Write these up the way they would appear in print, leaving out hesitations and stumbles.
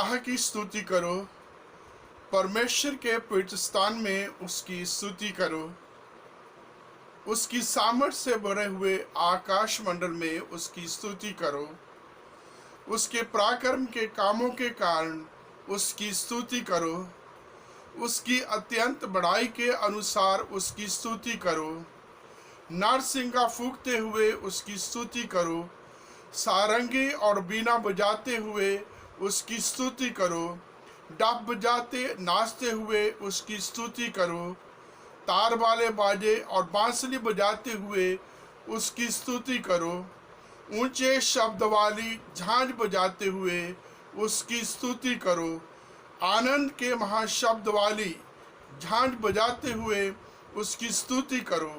याह की स्तुति करो, परमेश्वर के पवित्र स्थान में उसकी स्तुति करो। उसकी सामर्थ से भरे हुए आकाश मंडल में उसकी स्तुति करो। उसके पराक्रम के कामों के कारण उसकी स्तुति करो। उसकी अत्यंत बड़ाई के अनुसार उसकी स्तुति करो। नरसिंगा फूंकते हुए उसकी स्तुति करो। सारंगी और बीना बजाते हुए उसकी स्तुति करो। डफ बजाते नाचते हुए उसकी स्तुति करो। तार वाले बाजे और बांसुरी बजाते हुए उसकी स्तुति करो। ऊंचे शब्द वाली झांझ बजाते हुए उसकी स्तुति करो। आनंद के महाशब्द वाली झांझ बजाते हुए उसकी स्तुति करो।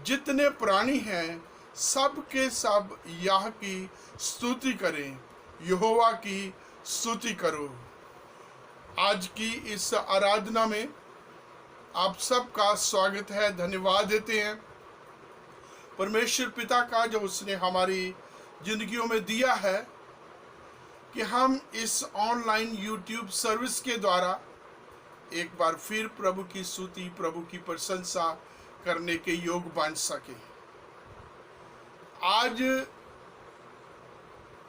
जितने प्राणी हैं सब के सब याह की स्तुति करें, यहोवा की स्तुति करो। आज की इस आराधना में आप सबका स्वागत है। धन्यवाद देते हैं परमेश्वर पिता का जो उसने हमारी जिंदगियों में दिया है कि हम इस ऑनलाइन यूट्यूब सर्विस के द्वारा एक बार फिर प्रभु की स्तुति, प्रभु की प्रशंसा करने के योग बन सके। आज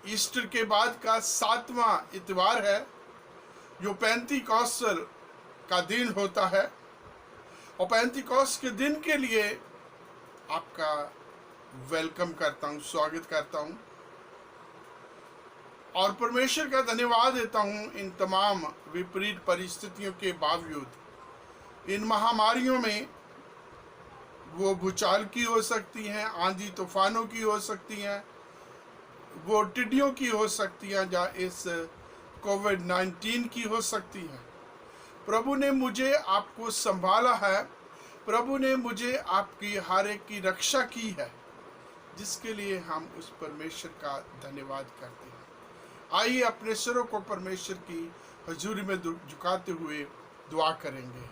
ईस्टर के बाद का 7वां इतवार है जो पेंतीकोस्tal का दिन होता है, और पेंतीकोस्त के दिन के लिए आपका वेलकम करता हूं, स्वागत करता हूं और परमेश्वर का धन्यवाद देता हूं। इन तमाम विपरीत परिस्थितियों के बावजूद, इन महामारियों में, वो भूचाल की हो सकती हैं, आंधी तूफानों की हो सकती हैं, वो टिड्डियों की हो सकती हैं, या इस कोविड-19 की हो सकती हैं। प्रभु ने मुझे आपको संभाला है, प्रभु ने मुझे आपकी हर एक की रक्षा की है, जिसके लिए हम उस परमेश्वर का धन्यवाद करते हैं। आइए अपने सिरों को परमेश्वर की हजूरी में झुकाते हुए दुआ करेंगे।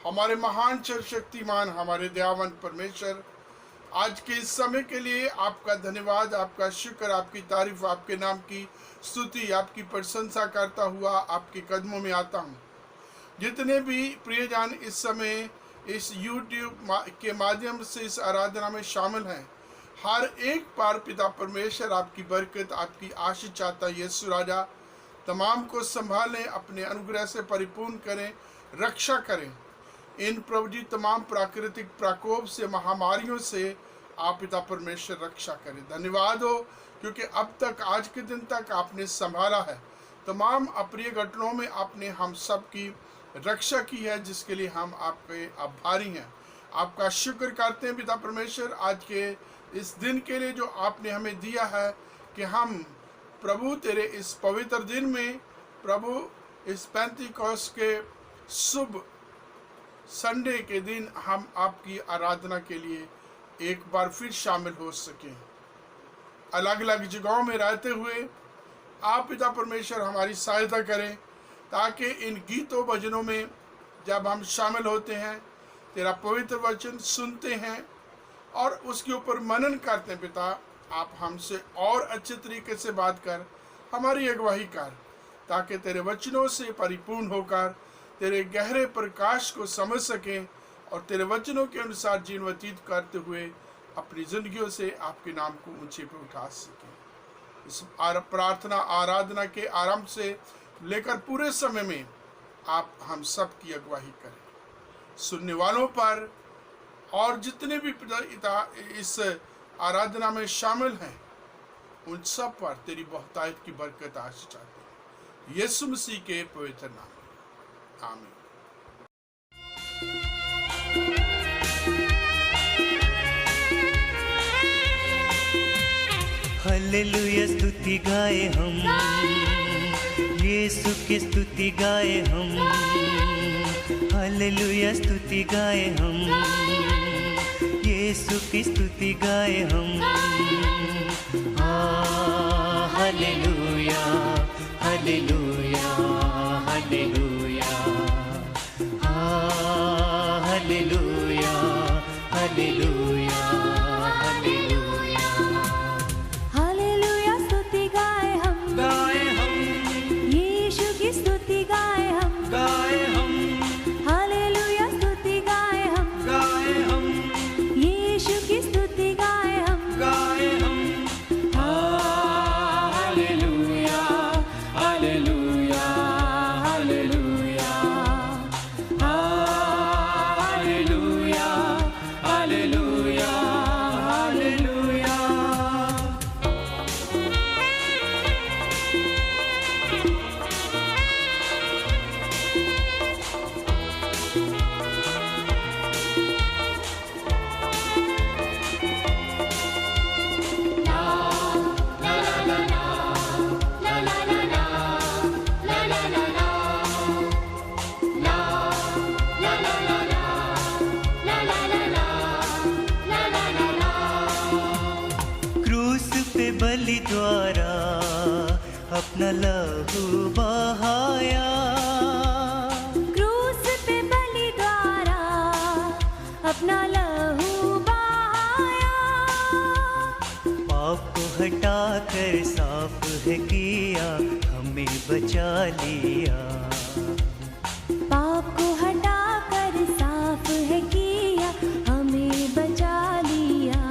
हमारे महान सर्वशक्तिमान, हमारे दयावान परमेश्वर, आज के इस समय के लिए आपका धन्यवाद, आपका शुक्र, आपकी तारीफ, आपके नाम की स्तुति, आपकी प्रशंसा करता हुआ आपके कदमों में आता हूँ। जितने भी प्रियजन इस समय इस YouTube के माध्यम से इस आराधना में शामिल हैं, हर एक बार पिता परमेश्वर आपकी बरकत, आपकी आशीष चाहता है। यीशु राजा तमाम को संभालें, अपने अनुग्रह से परिपूर्ण करें, रक्षा करें। इन प्रभु जी तमाम प्राकृतिक प्रकोप से, महामारियों से आप पिता परमेश्वर रक्षा करें। धन्यवाद हो क्योंकि अब तक, आज के दिन तक आपने संभाला है। तमाम अप्रिय घटनाओं में आपने हम सब की रक्षा की है, जिसके लिए हम आपके आभारी हैं। आपका शुक्र करते हैं पिता परमेश्वर आज के इस दिन के लिए जो आपने हमें दिया है, कि हम प्रभु तेरे इस पवित्र दिन में, प्रभु इस पेंतीकोस्त के शुभ संडे के दिन हम आपकी आराधना के लिए एक बार फिर शामिल हो सकें। अलग अलग जगहों में रहते हुए आप पिता परमेश्वर हमारी सहायता करें, ताकि इन गीतों भजनों में जब हम शामिल होते हैं, तेरा पवित्र वचन सुनते हैं और उसके ऊपर मनन करते हैं, पिता आप हमसे और अच्छे तरीके से बात कर, हमारी अगुवाई कर, ताकि तेरे वचनों से परिपूर्ण होकर तेरे गहरे प्रकाश को समझ सकें और तेरे वचनों के अनुसार जीवन व्यतीत करते हुए अपनी जिंदगियों से आपके नाम को ऊंचे पर उठा सकें। इस प्रार्थना आराधना के आरंभ से लेकर पूरे समय में आप हम सब की अगुवाई करें। सुनने वालों पर और जितने भी इस आराधना में शामिल हैं, उन सब पर तेरी बहुतायत की बरकत आशीष चाहते हैं, यीशु मसीह के पवित्र नाम। आमीन। हालेलुया स्तुति गाए हम, यीशु की स्तुति गाए हम। हालेलुया स्तुति गाए हम, यीशु की स्तुति गाए हम। Hallelujah hallelujah hallelujah hallelujah hallelujah hallelujah hallelujah स्तुति गाए हम, गाए हम यीशु पे बलि द्वारा अपना लहू बहाया, क्रूस पे बलि द्वारा अपना लहू बहाया। पाप को हटा कर साफ है किया, हमें बचा लिया। पाप को हटा कर साफ है किया, हमें बचा लिया।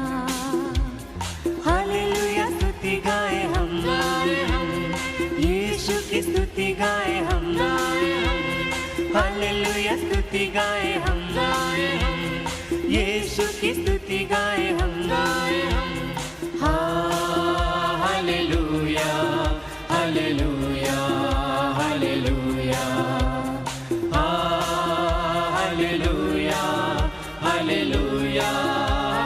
हालेलुया स्तुति गाए हम, यीशु की स्तुति गाए हम। हालेलुया स्तुति गाए हम, यीशु की स्तुति गाए हम। Hallelujah hallelujah hallelujah, hallelujah hallelujah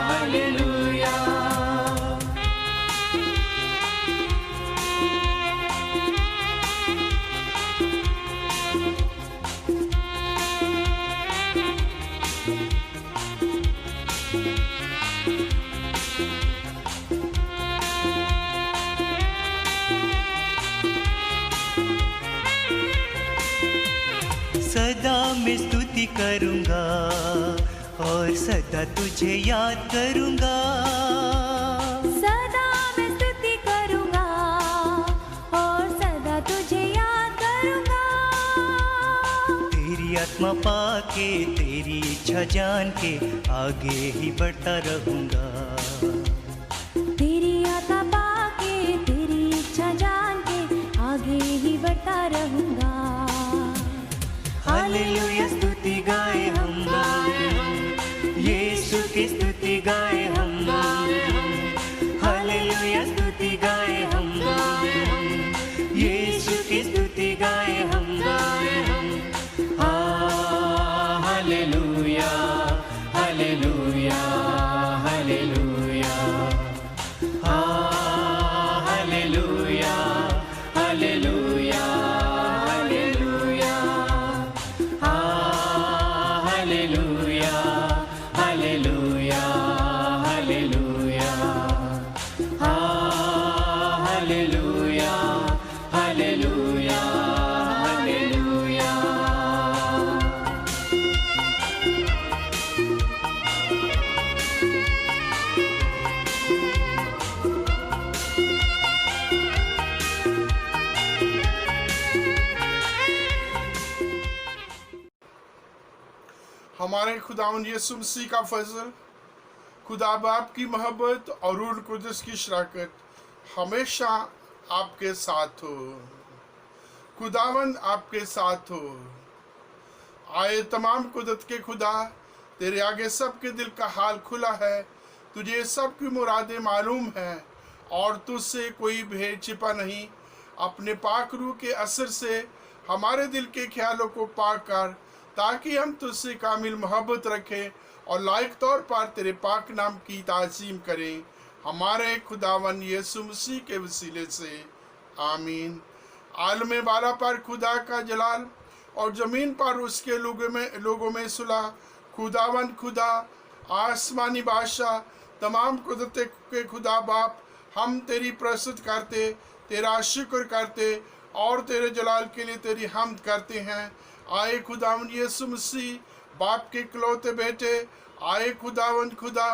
hallelujah. सदा मैं स्तुति करूंगा और सदा तुझे याद करूंगा। सदा मैं स्तुति करूंगा और सदा तुझे याद करूंगा। तेरी आत्मा पाके तेरी इच्छा जान के आगे ही बढ़ता रहूंगा। तेरी आत्मा पाके तेरी इच्छा जान के आगे ही बढ़ता रहूंगा। हालेलुया स्तुति गाए हम, यीशु की स्तुति गाए हम। हालेलुया स्तुति गाए हम, यीशु की स्तुति गाए हम। Hallelujah hallelujah hallelujah, hallelujah hallelujah hallelujah, hallelujah hallelujah hallelujah, hallelujah hallelujah hallelujah. हमारे खुदावंद यीशु मसीह का फजल, खुदा बाप की मोहब्बत और रूह कुदस की शराकत हमेशा आपके साथ हो। खुदावंद आपके साथ हो। आए तमाम कुदरत के खुदा, तेरे आगे सबके दिल का हाल खुला है। तुझे सबकी मुरादें मालूम हैं और तुझसे कोई भेद छिपा नहीं। अपने पाक रूह के असर से हमारे दिल के ख्यालों को पाक कर, ताकि हम तुझसे कामिल मोहब्बत रखें और लायक तौर पर तेरे पाक नाम की ताज़ीम करें। हमारे खुदावन यीशु मसीह के वसीले से आमीन। आलम बाला पर खुदा का जलाल और ज़मीन पर उसके लोगों में सुलह। खुदावन खुदा, आसमानी बादशाह, तमाम कुदरत के खुदा बाप, हम तेरी प्रस्तुत करते, तेरा शुक्र करते और तेरे जलाल के लिए तेरी हमद करते हैं। आए खुदावन यीशु मसीह, बाप के इकलौते बेटे, आए खुदावन खुदा,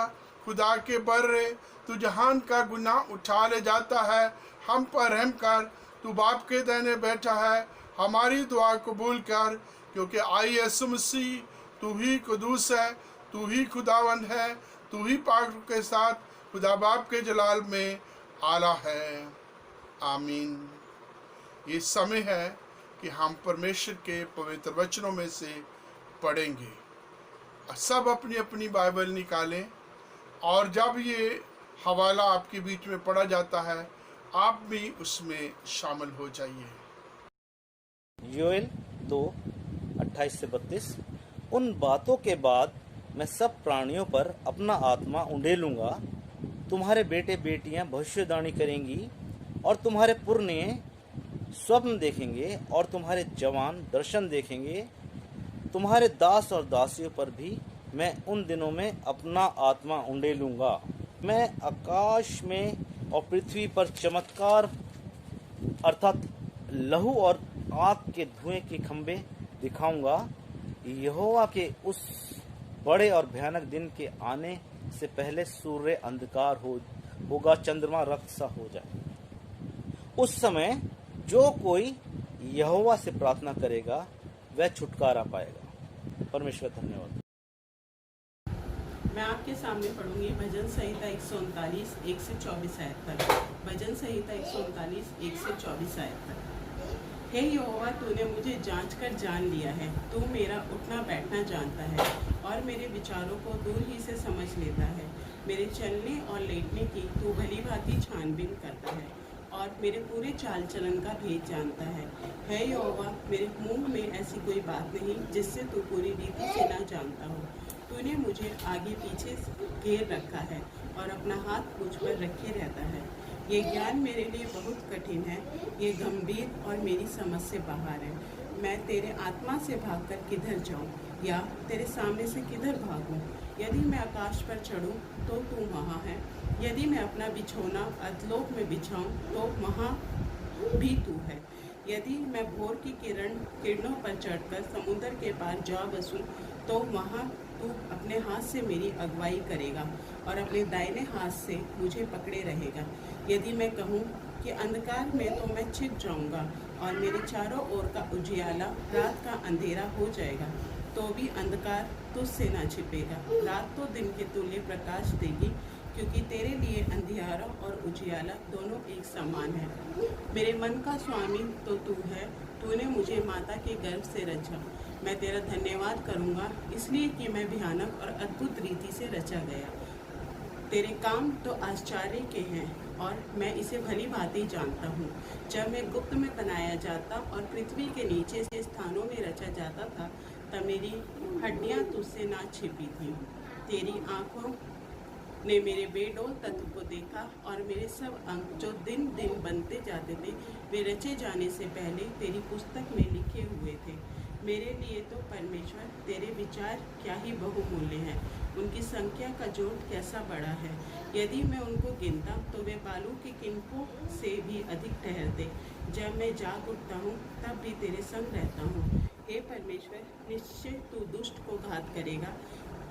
खुदा के बर्रे, तू जहान का गुनाह उठा ले जाता है। हम पर रहम कर, तू बाप के दाहिने बैठा है। हमारी दुआ कबूल कर, क्योंकि आए यीशु मसीह, तू ही कुदूस है, तू ही खुदावन है, तू ही पाक के साथ खुदा बाप के जलाल में आला है। आमीन। ये समय है कि हम परमेश्वर के पवित्र वचनों में से पढ़ेंगे। सब अपनी अपनी बाइबल निकालें और जब ये हवाला आपके बीच में पढ़ा जाता है, आप भी उसमें शामिल हो जाइए। योएल 2:28-32। उन बातों के बाद मैं सब प्राणियों पर अपना आत्मा उंडेलूंगा। तुम्हारे बेटे बेटियां भविष्यवाणी करेंगी और तुम्हारे पुरने स्वप्न देखेंगे और तुम्हारे जवान दर्शन देखेंगे। तुम्हारे दास और दासियों पर भी मैं उन दिनों में अपना आत्मा उंडेलूंगा। मैं आकाश में और पृथ्वी पर चमत्कार अर्थात लहू और आग के धुएं के खंभे दिखाऊंगा। यहोवा के उस बड़े और भयानक दिन के आने से पहले सूर्य अंधकार होगा, चंद्रमा रक्त सा हो जाए। उस समय जो कोई यहोवा से प्रार्थना करेगा वह छुटकारा पाएगा। परमेश्वर धन्यवाद। मैं आपके सामने पढ़ूंगी भजन संहिता 139 1 से 24 आयत तक। भजन संहिता 139 1 से 24 आयत तक। हे यहोवा, तूने मुझे जांच कर जान लिया है। तू मेरा उठना बैठना जानता है और मेरे विचारों को दूर ही से समझ लेता है। मेरे चलने और लेटने की तू भली भांति छानबीन करता है और मेरे पूरे चाल चलन का भेद जानता है। हे यहोवा, मेरे मुंह में ऐसी कोई बात नहीं जिससे तू पूरी रीति से ना जानता हो। तूने मुझे आगे पीछे घेर रखा है और अपना हाथ मुझ पर रखे रहता है। ये ज्ञान मेरे लिए बहुत कठिन है, ये गंभीर और मेरी समझ से बाहर है। मैं तेरे आत्मा से भागकर किधर जाऊं या तेरे सामने से किधर भागूं? यदि मैं आकाश पर चढ़ूं तो तू वहाँ है। यदि मैं अपना बिछौना अधलोक में बिछाऊं तो वहाँ भी तू है। यदि मैं भोर की किरणों पर चढ़कर समुद्र के पार जा बसूं तो वहाँ तू अपने हाथ से मेरी अगुवाई करेगा और अपने दाहिने हाथ से मुझे पकड़े रहेगा। यदि मैं कहूँ कि अंधकार में तो मैं छिप जाऊँगा और मेरे चारों ओर का उजियाला रात का अंधेरा हो जाएगा, तो भी अंधकार तुझसे ना छिपेगा। रात तो दिन के तुल्य प्रकाश देगी, क्योंकि तेरे लिए अंधियारा और उजियाला दोनों एक समान है। मेरे मन का स्वामी तो तू है, तूने मुझे माता के गर्भ से रचा। मैं तेरा धन्यवाद करूँगा, इसलिए कि मैं भयानक और अद्भुत रीति से रचा गया। तेरे काम तो आश्चर्य के हैं और मैं इसे भली भांति जानता हूँ। जब मैं गुप्त में बनाया जाता और पृथ्वी के नीचे से स्थानों में रचा जाता था, तब मेरी हड्डियाँ तुझसे ना छिपी थी। तेरी आँखों ने मेरे बेडौल तत्व को देखा और मेरे सब अंग जो दिन दिन बनते जाते थे, वे रचे जाने से पहले तेरी पुस्तक में लिखे हुए थे। मेरे लिए तो परमेश्वर तेरे विचार क्या ही बहुमूल्य हैं, उनकी संख्या का जोड़ कैसा बड़ा है। यदि मैं उनको गिनता तो वे बालू के किनकों से भी अधिक ठहरते। जब मैं जाग उठता हूँ तब भी तेरे संग रहता हूँ। हे परमेश्वर, निश्चय तू दुष्ट को घात करेगा।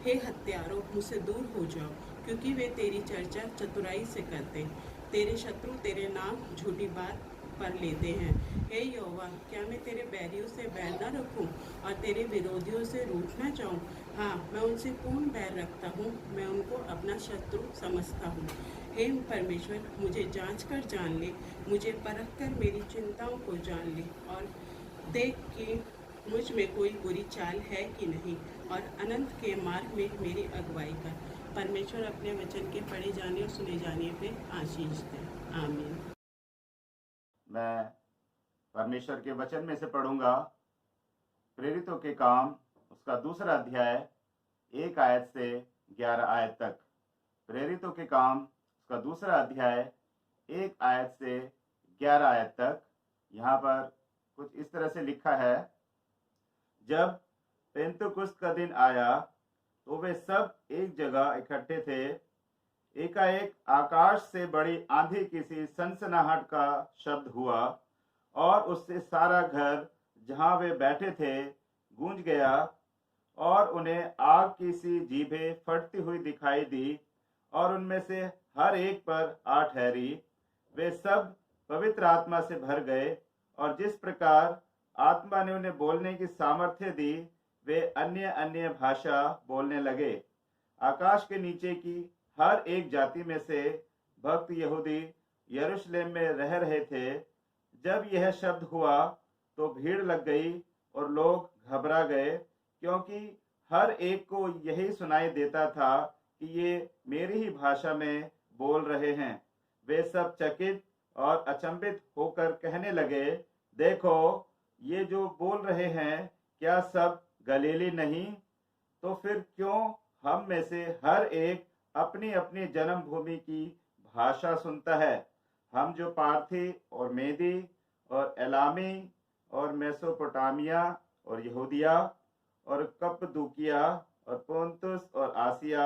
हे हत्यारों, मुझसे दूर हो जाओ, क्योंकि वे तेरी चर्चा चतुराई से करते। तेरे शत्रु तेरे नाम झूठी बात पर लेते हैं। हे यहोवा, क्या मैं तेरे बैरियों से बैर न रखूं और तेरे विरोधियों से रूठ न जाऊं? हाँ, मैं उनसे पूर्ण बैर रखता हूँ, मैं उनको अपना शत्रु समझता हूँ। हे परमेश्वर, मुझे जांच कर जान ले, मुझे परख कर मेरी चिंताओं को जान ले और देख कि मुझ में कोई बुरी चाल है कि नहीं, और अनंत के मार्ग में मेरी अगुवाई कर। परमेश्वर अपने वचन के पढ़े जाने और सुने जाने पे आशीष दे। आमीन। मैं परमेश्वर के वचन में से पढ़ूंगा प्रेरितों के काम उसका 2 अध्याय 1 आयत से 11 आयत तक। प्रेरितों के काम उसका 2 अध्याय 1 आयत से 11 आयत तक। यहाँ पर कुछ इस तरह से लिखा है, जब पेंतुकुस्त का दिन आया तो वे सब एक जगह इकट्ठे थे। एकाएक आकाश से बड़ी आंधी की सी सनसनाहट का शब्द हुआ और उससे सारा घर जहां वे बैठे थे गूंज गया, और उन्हें आग की सी जीभें फटती हुई दिखाई दी और उनमें से हर एक पर आ ठहरी। वे सब पवित्र आत्मा से भर गए और जिस प्रकार आत्मा ने उन्हें बोलने की सामर्थ्य दी, वे अन्य अन्य भाषा बोलने लगे। आकाश के नीचे की हर एक जाति में से भक्त यहूदी यरूशलेम में रह रहे थे। जब यह शब्द हुआ तो भीड़ लग गई और लोग घबरा गए, क्योंकि हर एक को यही सुनाई देता था कि ये मेरी ही भाषा में बोल रहे हैं। वे सब चकित और अचंभित होकर कहने लगे, देखो, ये जो बोल रहे हैं क्या सब गलीली नहीं? तो फिर क्यों हम में से हर एक अपनी अपनी जन्मभूमि की भाषा सुनता है? हम जो पार्थी और मेदी और एलामी और मेसोपोटामिया और यहूदिया और कप्पदूकिया और पोंतुस और आसिया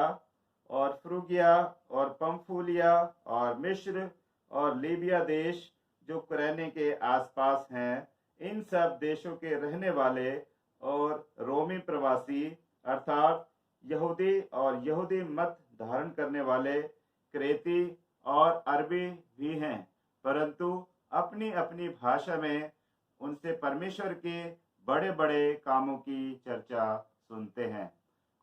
और फ्रूगिया और पंफूलिया और मिस्र और लीबिया देश जो कुरैने के आसपास हैं, इन सब देशों के रहने वाले और रोमी प्रवासी अर्थात यहूदी और यहूदी मत धारण करने वाले क्रेती और अरबी भी हैं, परंतु अपनी अपनी भाषा में उनसे परमेश्वर के बड़े बड़े कामों की चर्चा सुनते हैं।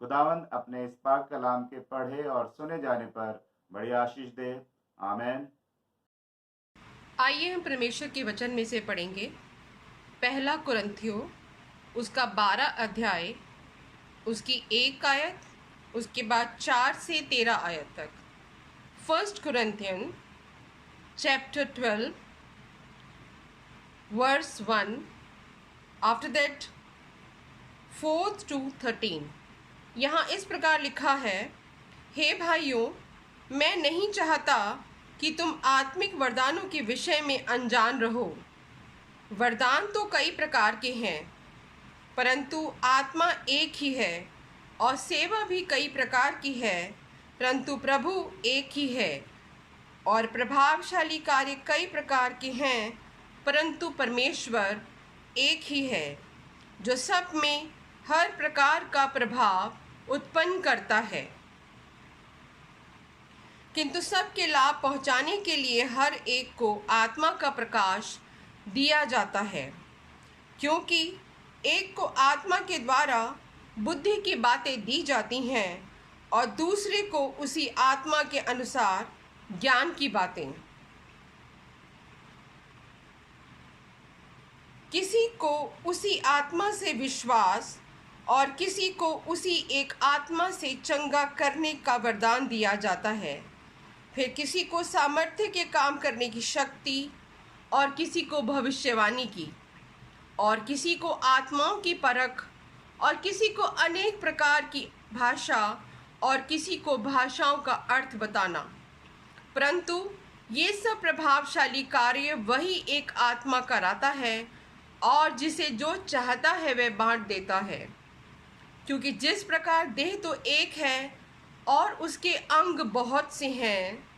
खुदावंद अपने इस पाक कलाम के पढ़े और सुने जाने पर बड़ी आशीष दे। आमीन। आइए हम परमेश्वर के वचन में से पढ़ेंगे। पहला कुरिन्थियों उसका 12 अध्याय, उसकी 1 आयत, उसके बाद 4 से 13 आयत तक। First Corinthian chapter 12 verse 1, after that 4 to 13। यहाँ इस प्रकार लिखा है, हे भाइयों, मैं नहीं चाहता कि तुम आत्मिक वरदानों के विषय में अनजान रहो। वरदान तो कई प्रकार के हैं, परंतु आत्मा एक ही है, और सेवा भी कई प्रकार की है, परंतु प्रभु एक ही है। और प्रभावशाली कार्य कई प्रकार के हैं, परंतु परमेश्वर एक ही है, जो सब में हर प्रकार का प्रभाव उत्पन्न करता है। किंतु सबके लाभ पहुंचाने के लिए हर एक को आत्मा का प्रकाश दिया जाता है, क्योंकि एक को आत्मा के द्वारा बुद्धि की बातें दी जाती हैं और दूसरे को उसी आत्मा के अनुसार ज्ञान की बातें। किसी को उसी आत्मा से विश्वास और किसी को उसी एक आत्मा से चंगा करने का वरदान दिया जाता है। फिर किसी को सामर्थ्य के काम करने की शक्ति, और किसी को भविष्यवाणी की, और किसी को आत्माओं की परख, और किसी को अनेक प्रकार की भाषा, और किसी को भाषाओं का अर्थ बताना। परंतु ये सब प्रभावशाली कार्य वही एक आत्मा कराता है, और जिसे जो चाहता है वह बांट देता है। क्योंकि जिस प्रकार देह तो एक है और उसके अंग बहुत से हैं,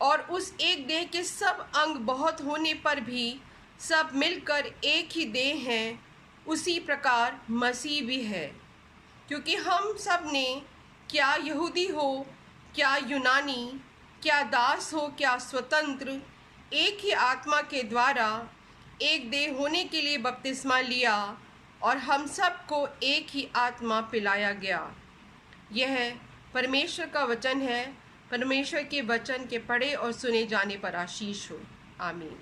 और उस एक देह के सब अंग बहुत होने पर भी सब मिलकर एक ही देह हैं, उसी प्रकार मसीह भी है। क्योंकि हम सब ने, क्या यहूदी हो क्या यूनानी, क्या दास हो क्या स्वतंत्र, एक ही आत्मा के द्वारा एक देह होने के लिए बपतिस्मा लिया, और हम सबको एक ही आत्मा पिलाया गया। यह परमेश्वर का वचन है। परमेश्वर के वचन के पढ़े और सुने जाने पर आशीष हो। आमीन।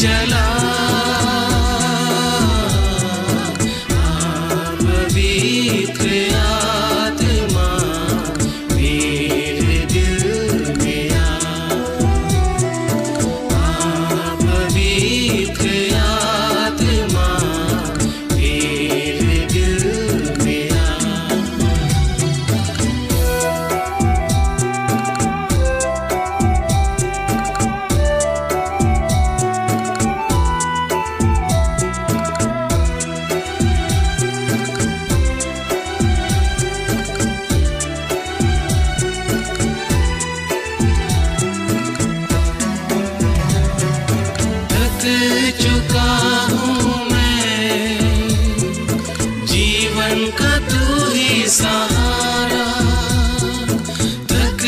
चला पवित्र आत्मा मेरे दिल में आ पवित्र आत्मा मेरे दिल में आ थक चुका हूँ मैं, जीवन का तू ही सहारा। थक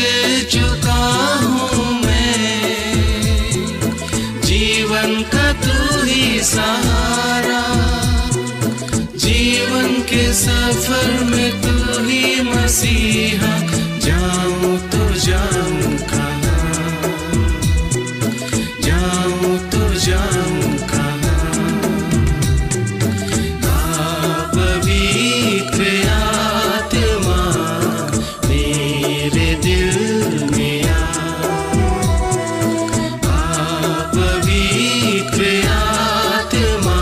चुका हूँ मैं, जीवन का तू ही सहारा। जीवन के सफर में तू ही मसीहा, जाऊँ तो जाऊँ कहाँ, जाऊँ तो जाऊँ कहाँ। पवित्र आत्मा मेरे दिल में आ पवित्र आत्मा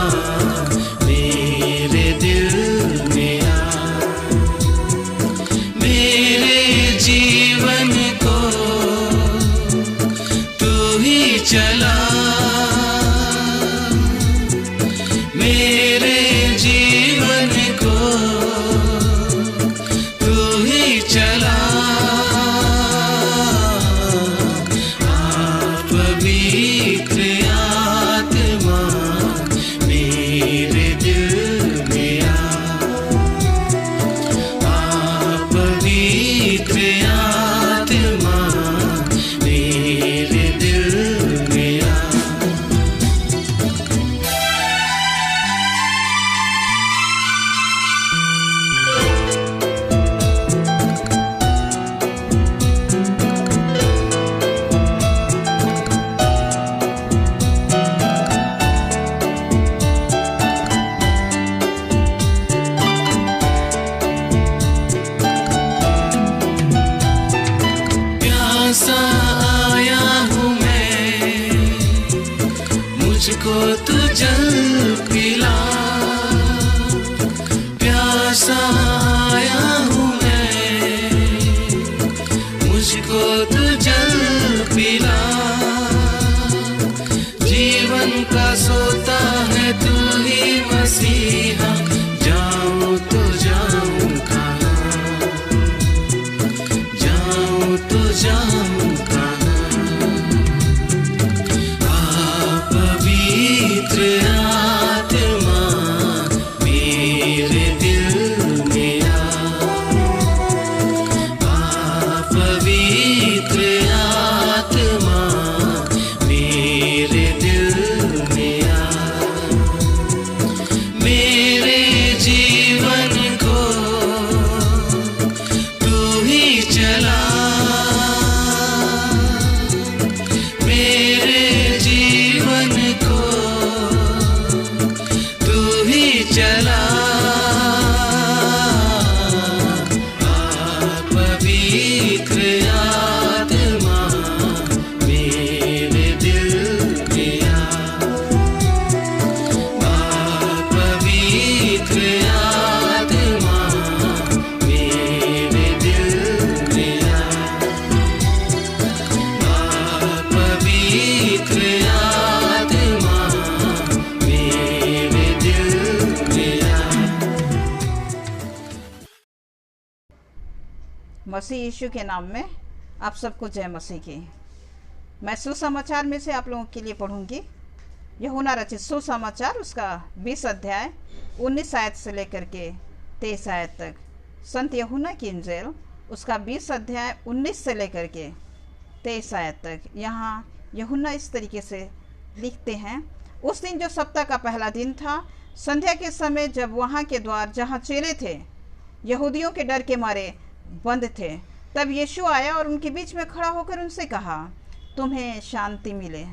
मेरे दिल में आ मेरे जीवन को तू ही चला मेरे जीवन को तू ही चला पवित्र आत्मा मेरे दिल में आ पवित्र आत्मा मेरे दिल में आ प्यासा आया हूँ मैं, मुझको तू जल पिला। प्यासा आया हूँ मैं, मुझको तू जल पिला। जीवन का सोता है तू ही मसीहा, जाऊँ तो जाऊँ कहाँ, जाऊँ तो जाऊँ कहाँ। पवित्र आत्मा मेरे दिल में आ पवित्र आत्मा मेरे दिल में आ मेरे जीवन को तू ही चला मेरे जीवन को तू ही चला पवित्र आत्मा मेरे दिल में आ पवित्र आत्मा मेरे दिल में आ पवित्र आत्मा मेरे दिल में आ मसीह यीशु के नाम में आप सबको जय मसीह की। मैं सुसमाचार में से आप लोगों के लिए पढ़ूंगी यूहन्ना रचित सुसमाचार, उसका 20 अध्याय 19 आयत से लेकर के 23 आयत तक। संत यूहन्ना की इंजील उसका 20 अध्याय 19 से लेकर के 23 आयत तक। यहाँ यूहन्ना इस तरीके से लिखते हैं, उस दिन जो सप्ताह का पहला दिन था, संध्या के समय जब वहाँ के द्वार जहाँ चेले थे यहूदियों के डर के मारे बंद थे, तब यीशु आया और उनके बीच में खड़ा होकर उनसे कहा, तुम्हें शांति मिले।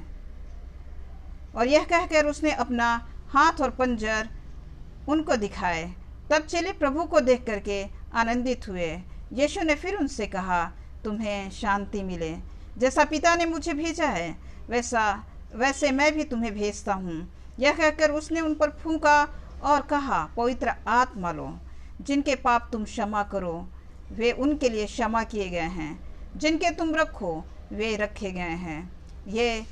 और यह कहकर उसने अपना हाथ और पंजर उनको दिखाए। तब चेले प्रभु को देख करके आनंदित हुए। यीशु ने फिर उनसे कहा, तुम्हें शांति मिले। जैसा पिता ने मुझे भेजा है वैसे मैं भी तुम्हें भेजता हूँ। यह कहकर उसने उन पर फूंका और कहा, पवित्र आत्मा लो। जिनके पाप तुम क्षमा करो वे उनके लिए क्षमा किए गए हैं, जिनके तुम रखो वे रखे गए हैं। ये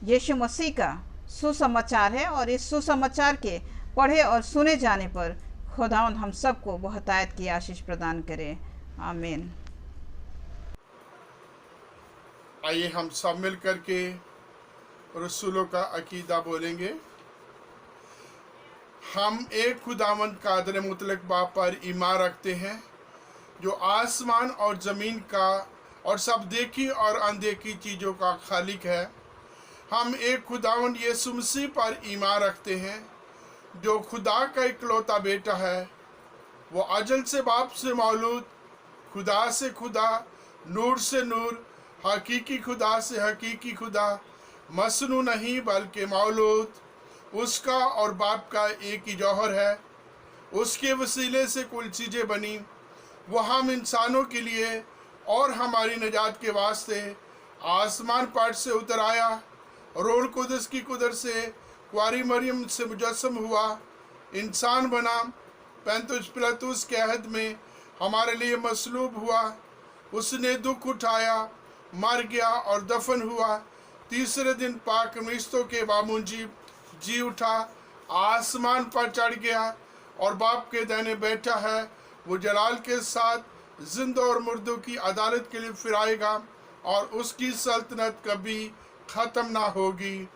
यीशु मसीह का सुसमाचार है और इस सुसमाचार के पढ़े और सुने जाने पर खुदावंद हम सबको बहुतायत की आशीष प्रदान करे। आमीन। आइए हम सब मिल करके रसूलों का अकीदा बोलेंगे। हम एक खुदावंद कादर मुतलक बाप पर ईमान रखते हैं जो आसमान और ज़मीन का और सब देखी और अनदेखी चीज़ों का खालिक है। हम एक खुदावंद यीशु मसीह पर ईमान रखते हैं जो खुदा का इकलौता बेटा है। वो अजल से बाप से मौलूद, खुदा से खुदा, नूर से नूर, हकीकी खुदा से हकीकी खुदा, मसनू नहीं बल्कि मौलूद, उसका और बाप का एक ही जौहर है। उसके वसीले से कुल चीज़ें बनी। वो हम इंसानों के लिए और हमारी निजात के वास्ते आसमान पर से उतर आया। रूह कुदस की कुदरत से कुंवारी मरियम से मुजस्सम हुआ, इंसान बना, पैंतुस पिलातुस के अहद में हमारे लिए मसलूब हुआ। उसने दुख उठाया, मर गया और दफन हुआ। तीसरे दिन पाक फरिश्तों के बामुंजी जी उठा, आसमान पर चढ़ गया और बाप के दाहिने बैठा है। वो जलाल के साथ जिंदा और मुर्दों की अदालत के लिए फिर आएगा और उसकी सल्तनत कभी ख़त्म ना होगी।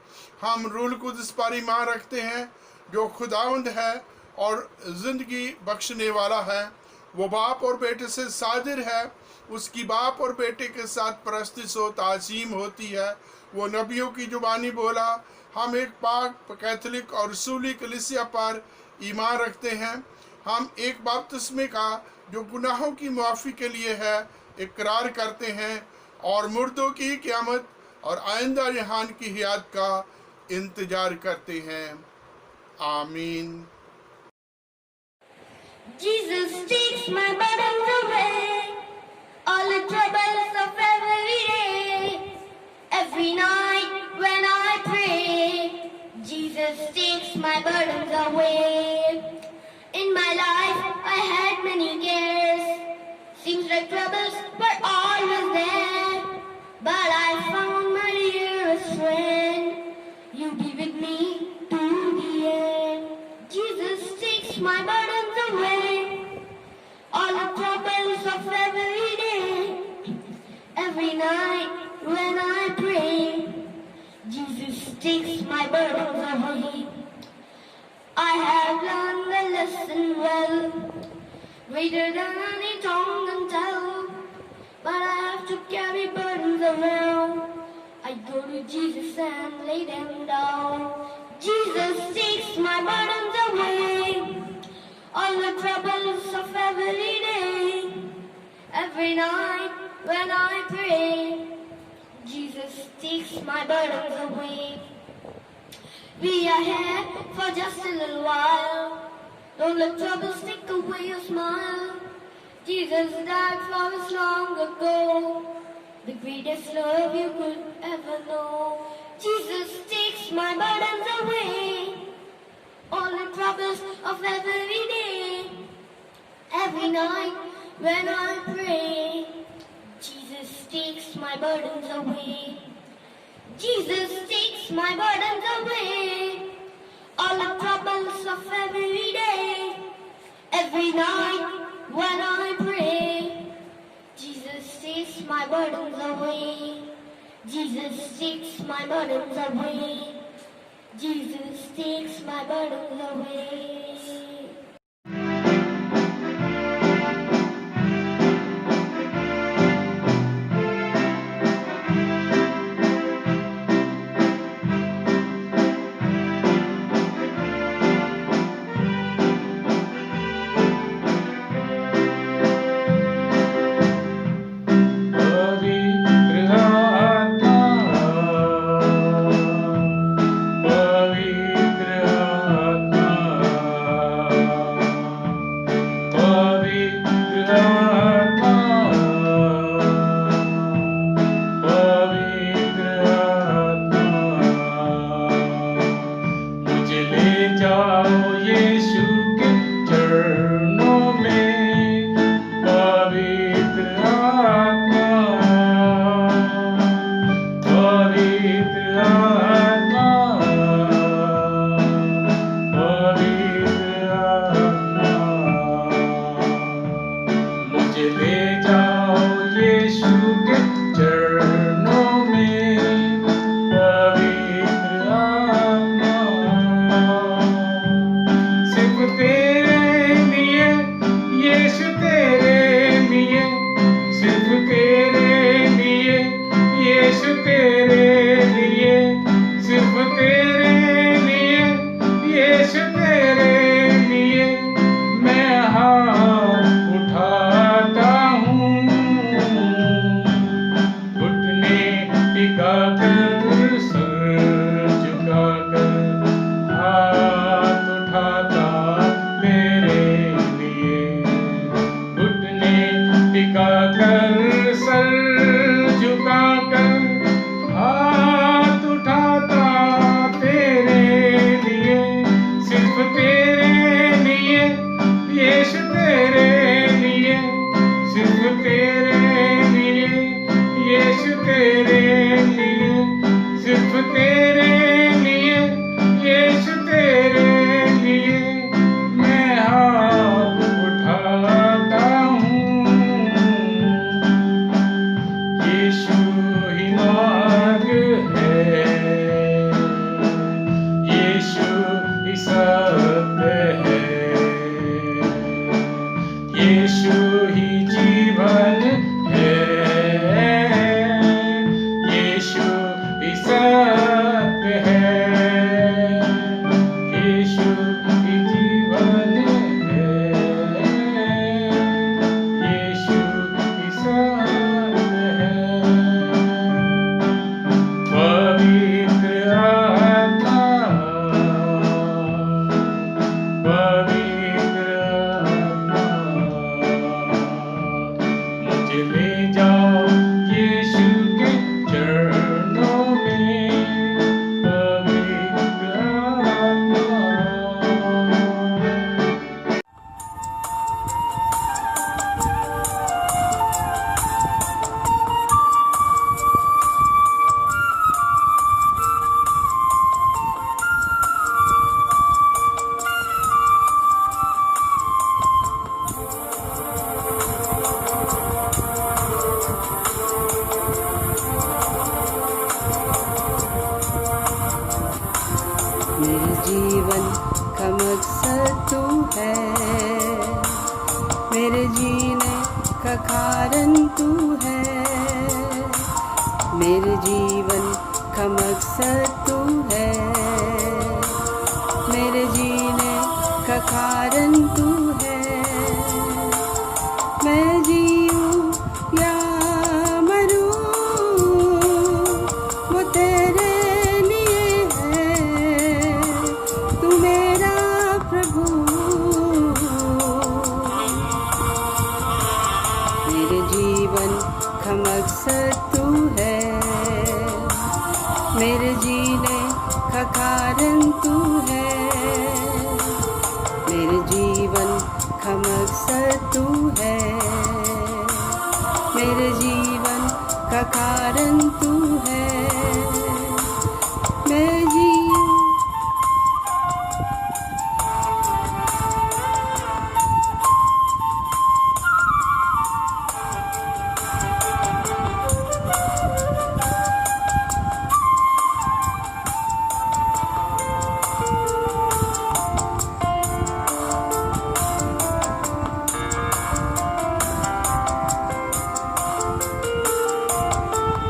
हम रूह कुदस पर ईमान रखते हैं जो खुदावंद है और ज़िंदगी बख्शने वाला है। वो बाप और बेटे से सादिर है। उसकी बाप और बेटे के साथ परस्तिश व ताज़ीम होती है। वो नबियों की जुबानी बोला। हम एक पाक कैथोलिक और रसूली कलीसिया पर ईमान रखते हैं। हम एक बपतिस्मे का जो गुनाहों की मुआफ़ी के लिए है इकरार करते हैं और मुर्दों की क़यामत और आइंदा जहान की हयात का इंतजार करते हैं। आमीन। Jesus takes my burdens away, all the troubles of every day. Every night when I pray, Jesus takes my burdens away. In my life I had many cares, seems like troubles were always there, but I found my dearest friend, you be with me to the end. Jesus takes my burdens away, all the troubles of every day. Every night when I pray, Jesus takes my burdens away. I have learned the lesson well, greater than any tongue can tell, but I have to carry burdens around. I go to Jesus and lay them down. Jesus takes my burdens away, all the troubles of every day. Every night when I pray, Jesus takes my burdens away. We are here for just a little while, don't let troubles take away your smile. Jesus died for us long ago, the greatest love you could ever know. Jesus takes my burdens away, all the troubles of every day. Every night when I pray, Jesus takes my burdens away. Jesus takes my burdens away, all the troubles of every day. Every night when I pray, Jesus takes my burdens away. Jesus takes my burdens away. Jesus takes my burdens away. पवित्र आत्मा मेरे जीवन का मकसद तू है, मेरे जीने का कारण तू है, मेरे जीवन का मकसद तू है, मेरे जीने का कारण तू है। मैं जीऊं या मरूं वो तेरे लिए है, तू मेरा प्रभु। मेरे जीवन का मकसद तू है, मेरे जीने का कारण तू है, मेरे जीवन का मकसद तू है, मेरे जीवन का कारण तू है। मैं जीऊं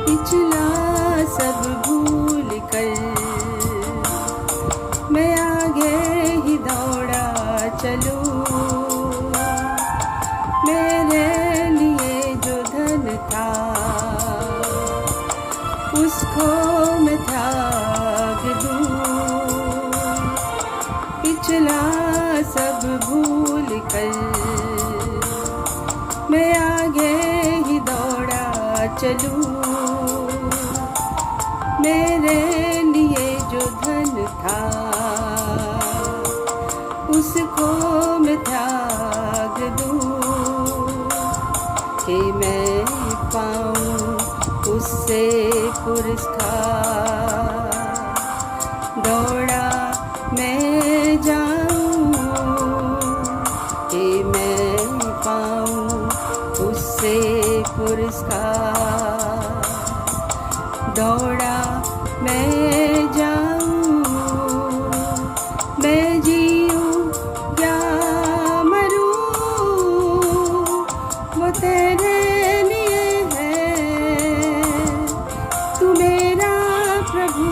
पिछला सब भूल कर मैं आगे ही दौड़ा चलूं, मेरे लिए जो धन था उसको मैं त्याग दूं। पिछला सब भूल कर मैं आगे ही दौड़ा चलूं, मेरे लिए जो धन था उसको मैं त्याग दूं, कि मैं पाऊं उससे पुरस्कार। दौड़ा मैं जाऊं कि मैं पाऊं उससे पुरस्कार। दौड़ा मैं जाऊं, मैं जीऊं या मरूं वो तेरे लिए है, तू मेरा प्रभु।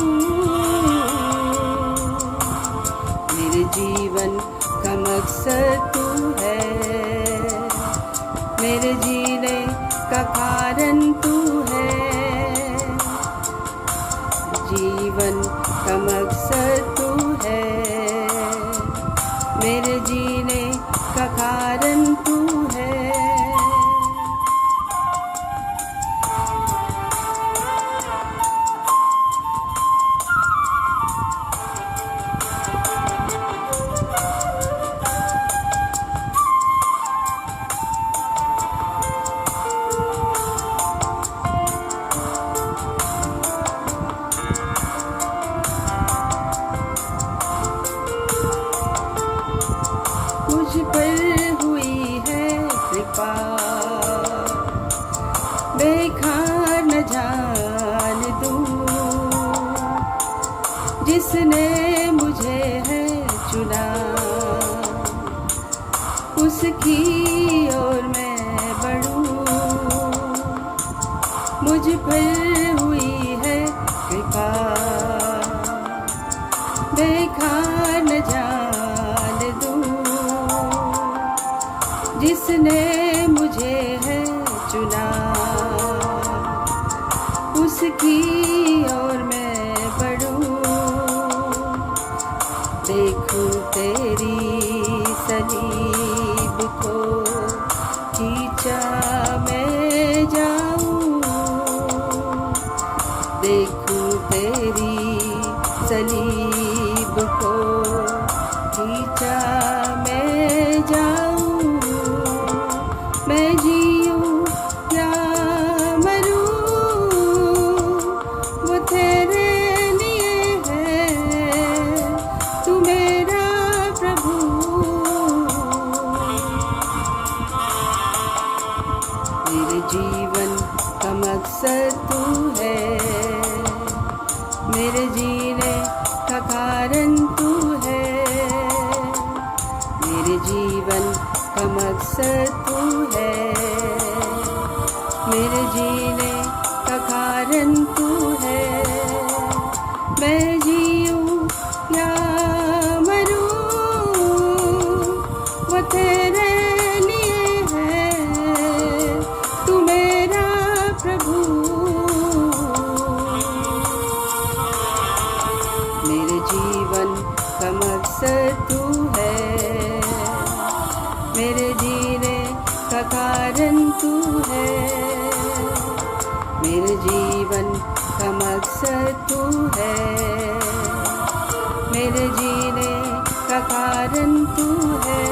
मेरे जीवन का मकसद तू है, मेरे जीने का कारण तू है, जीवन का मकसद तू है, मेरे जीने का कारण तू है। मुझ पर हुई है कृपा, बेकार न जान दूं, जिसने मुझे है चुना उसकी ओर मैं बढ़ूं। मुझ पर हुई है कृपा, बेकार न जान दूं, जिसने मुझे है चुना उसकी ओर मैं बढ़ूं। देखूं तेरी सलीब को खींचा मैं जाऊं, देखूं तेरी सलीब को खींचा मैं जाऊं, मैं जीऊं या मरूं वो तेरे लिए है, तू मेरा प्रभु। मेरे जीवन का मकसद तू है, मेरे जीने का कारण तू है, मेरे जीने का कारण तू है, मेरे जीवन का मकसद तू है, मेरे जीने का कारण तू है।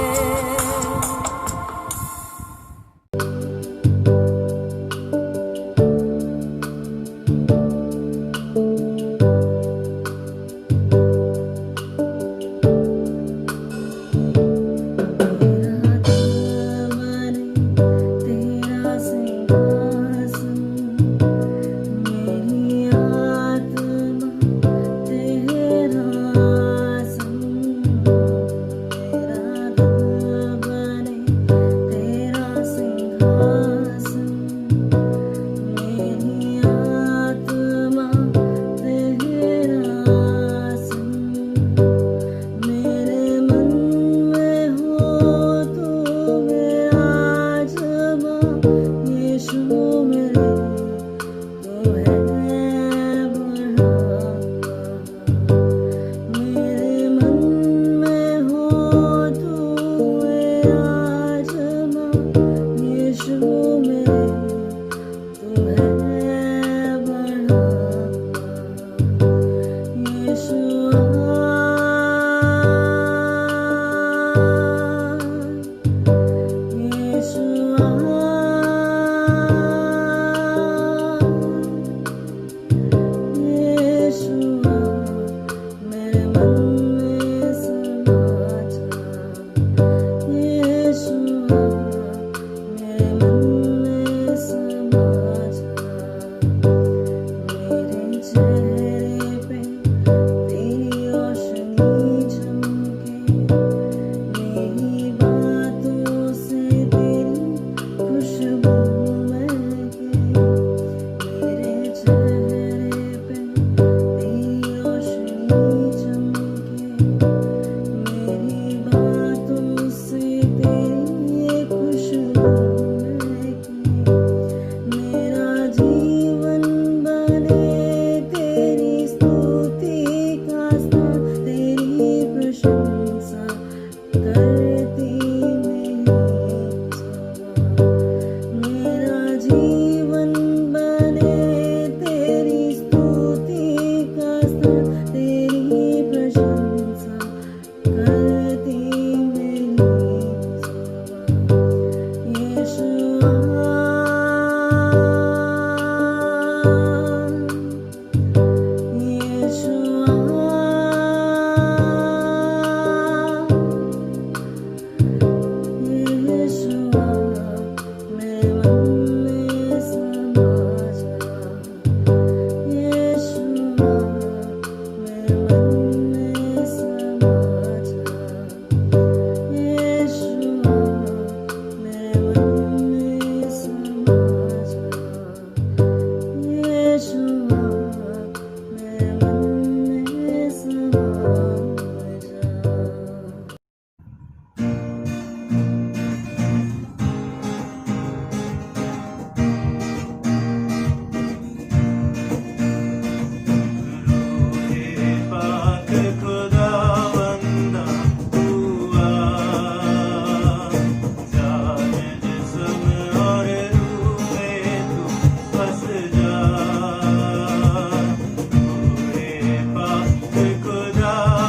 खुदा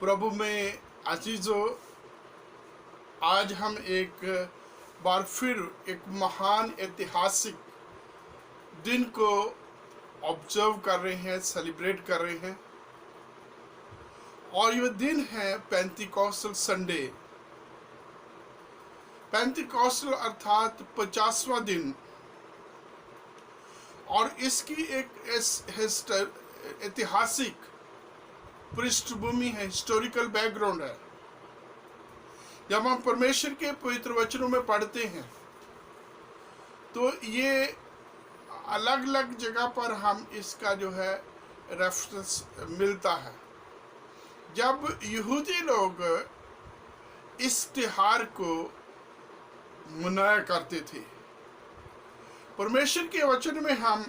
प्रभु में अजीजों, आज हम एक बार फिर एक महान ऐतिहासिक दिन को ऑब्जर्व कर रहे हैं, सेलिब्रेट कर रहे हैं, और यह दिन है पेंटिकॉस्टल संडे। पेंटिकॉस्टल अर्थात 50वां दिन, और इसकी एक ऐतिहासिक पृष्ठभूमि है, हिस्टोरिकल बैकग्राउंड है। जब हम परमेश्वर के पवित्र वचनों में पढ़ते हैं तो ये अलग अलग जगह पर हम इसका जो है रेफरेंस मिलता है। जब यहूदी लोग इस त्योहार को मनाया करते थे, परमेश्वर के वचन में हम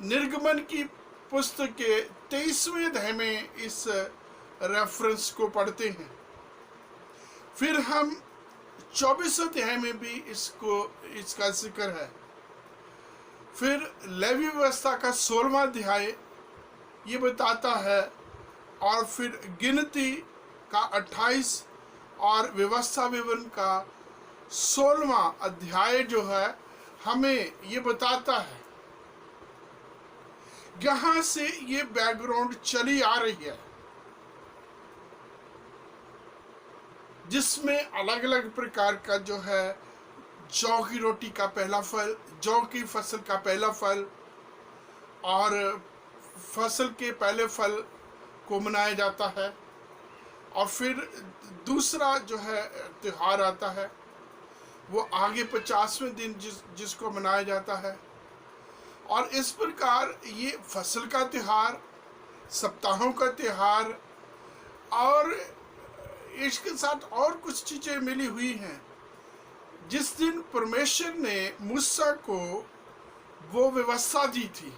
निर्गमन की पुस्तक के 23वें अध्याय में इस रेफरेंस को पढ़ते हैं। फिर हम 24वें अध्याय में भी इसका जिक्र है। फिर लेवी व्यवस्था का 16वां अध्याय ये बताता है, और फिर गिनती का 28 और व्यवस्था विवरण का 16वां अध्याय जो है हमें ये बताता है। यहाँ से ये बैकग्राउंड चली आ रही है, जिसमें अलग अलग प्रकार का जो है जौ की रोटी का पहला फल, जौ की फसल का पहला फल, और फसल के पहले फल को मनाया जाता है। और फिर दूसरा जो है त्योहार आता है, वो आगे 50वें दिन जिसको मनाया जाता है। और इस प्रकार ये फसल का त्योहार, सप्ताहों का त्योहार, और इसके साथ और कुछ चीजें मिली हुई हैं। जिस दिन परमेश्वर ने मूसा को वो व्यवस्था दी थी,